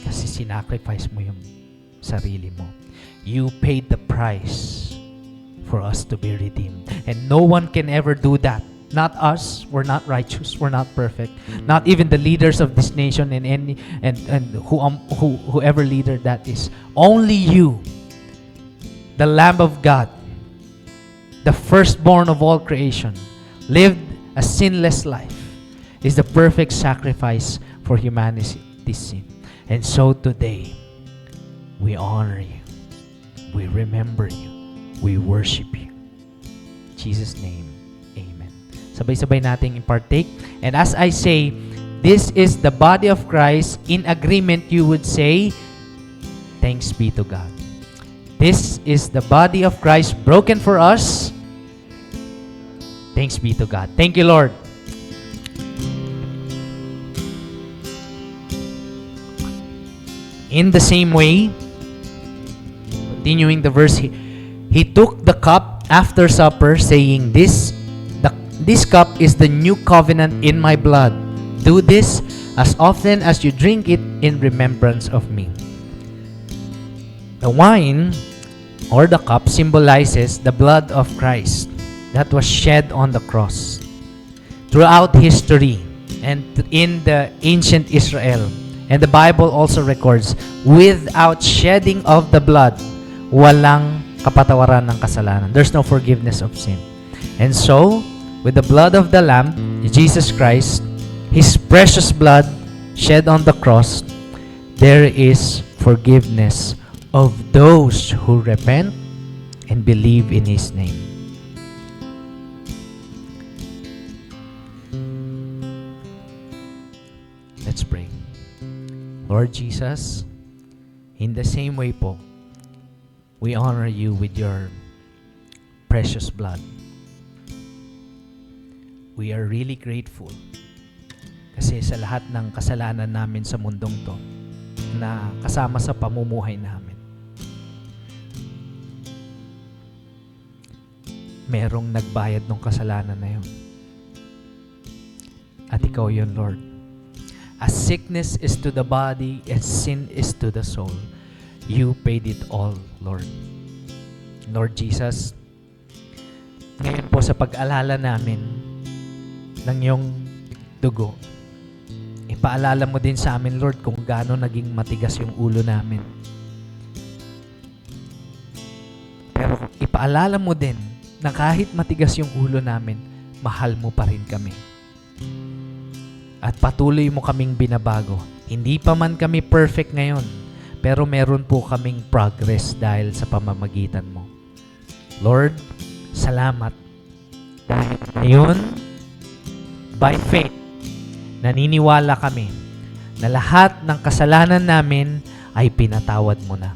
Speaker 5: Kasi sinacrifice mo yung sarili mo. You paid the price for us to be redeemed. And no one can ever do that. Not us. We're not righteous. We're not perfect. Not even the leaders of this nation and whoever leader that is. Only you, the Lamb of God, the firstborn of all creation, lived a sinless life, is the perfect sacrifice for humanity's sin. And so today, we honor you. We remember you. We worship you. In Jesus' name, amen. Sabay-sabay nating partake. And as I say, this is the body of Christ. In agreement, you would say, thanks be to God. This is the body of Christ broken for us. Thanks be to God. Thank you, Lord. In the same way, continuing the verse, he took the cup after supper, saying, This cup is the new covenant in my blood. Do this as often as you drink it in remembrance of me. The wine or the cup symbolizes the blood of Christ that was shed on the cross. Throughout history and in the ancient Israel, and the Bible also records, without shedding of the blood, walang kapatawaran ng kasalanan. There's no forgiveness of sin. And so, with the blood of the Lamb, Jesus Christ, His precious blood shed on the cross, there is forgiveness of those who repent and believe in His name. Let's pray. Lord Jesus, in the same way po, we honor you with your precious blood. We are really grateful kasi sa lahat ng kasalanan namin sa mundong to na kasama sa pamumuhay namin, merong nagbayad ng kasalanan na yun. At ikaw yun, Lord. As sickness is to the body, as sin is to the soul, you paid it all, Lord. Lord Jesus, ngayon po sa pag-alala namin ng iyong dugo, ipaalala mo din sa amin, Lord, kung gaano naging matigas yung ulo namin. Pero ipaalala mo din na kahit matigas yung ulo namin, mahal mo pa rin kami. At patuloy mo kaming binabago. Hindi pa man kami perfect ngayon, pero meron po kaming progress dahil sa pamamagitan mo. Lord, salamat. Dahil ngayon, by faith, naniniwala kami na lahat ng kasalanan namin ay pinatawad mo na.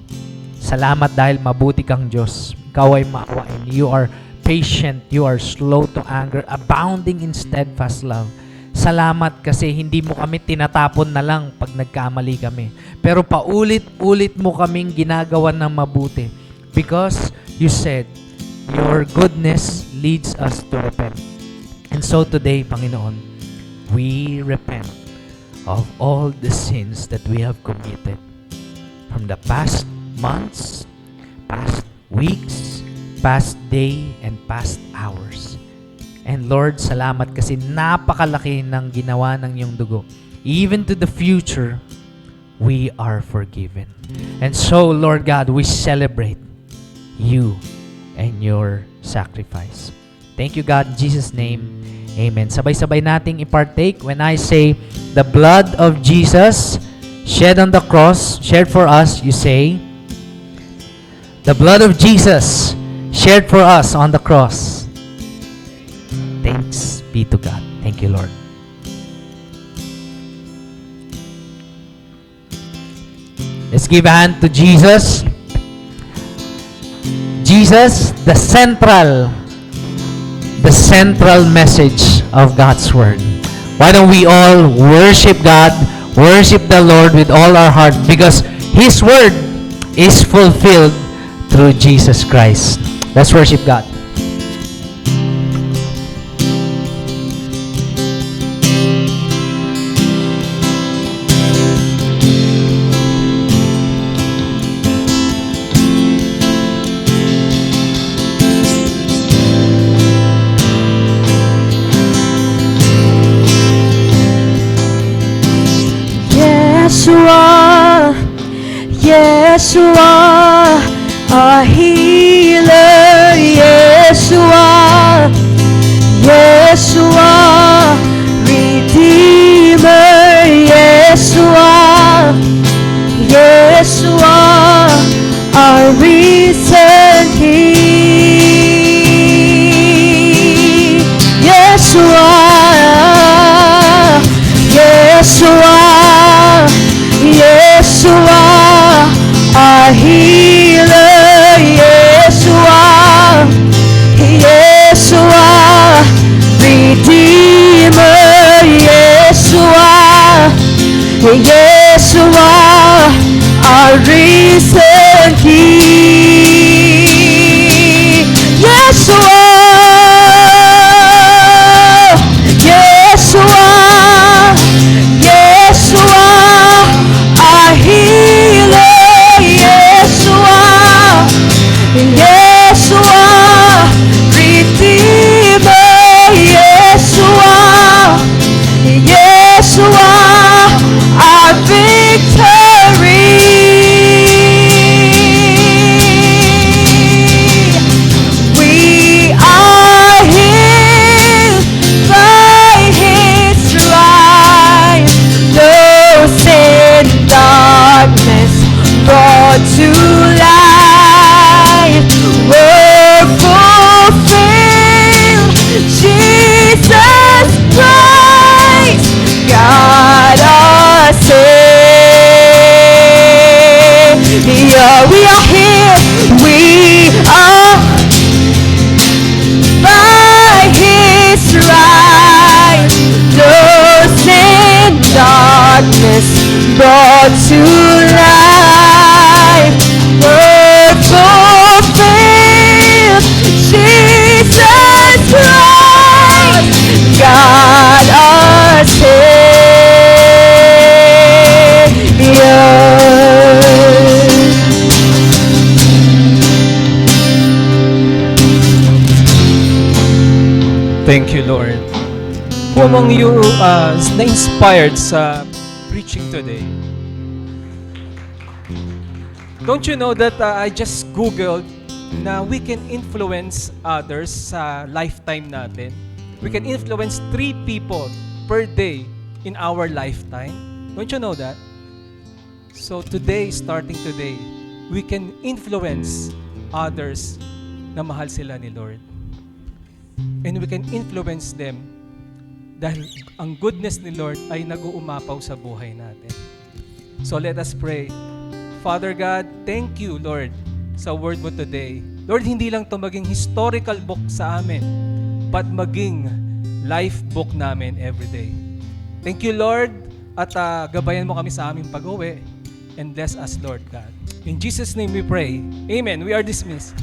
Speaker 5: Salamat dahil mabuti kang Diyos. Ikaw ay maawain. You are patient, you are slow to anger, abounding in steadfast love. Salamat kasi hindi mo kami tinatapon na lang pag nagkamali kami. Pero paulit-ulit mo kaming ginagawa ng mabuti. Because you said, your goodness leads us to repent. And so today, Panginoon, we repent of all the sins that we have committed from the past months, past weeks, past day, and past hours. And Lord, salamat kasi napakalaki ng ginawa ng iyong dugo. Even to the future, we are forgiven. And so, Lord God, we celebrate you and your sacrifice. Thank you, God, in Jesus' name. Amen. Sabay-sabay nating i-partake. When I say, the blood of Jesus shed on the cross, shed for us, you say, the blood of Jesus shed for us on the cross. Thanks be to God. Thank you, Lord. Let's give a hand to Jesus. Jesus, the central message of God's Word. Why don't we all worship God, worship the Lord with all our heart, because His Word is fulfilled through Jesus Christ. Let's worship God.
Speaker 3: Yeshua, Yeshua, our healer. Yeshua, Yeshua, Redeemer. Yeshua, Yeshua, our risen King. Yeshua, Yeshua, Yeshua, our healer. Yeshua, Yeshua, Redeemer. Yeshua, Yeshua, our risen King. Yeshua, Yeshua, Yeshua, our healer. Yeshua, Yeshua, Redeemer. Yeshua, Yeshua, our victory. We are healed by His stripes. No sin, darkness brought to light. We're fulfilled. Jesus Christ, God our Savior. We are here. We are by His stripes. No sin, darkness brought to life. We're fulfilled. Jesus Christ, God our Savior.
Speaker 2: Thank you, Lord. Who among you na-inspired sa preaching today? Don't you know that I just Googled na we can influence others sa lifetime natin? We can influence 3 people per day in our lifetime. Don't you know that? So today, starting today, we can influence others na mahal sila ni Lord. And we can influence them dahil ang goodness ni Lord ay nag-uumapaw sa buhay natin. So let us pray. Father God, thank you, Lord, sa word mo today. Lord, hindi lang to maging historical book sa amin, but maging life book namin every day. Thank you, Lord, at gabayan mo kami sa aming pag-uwi, and bless us, Lord God. In Jesus' name we pray. Amen. We are dismissed.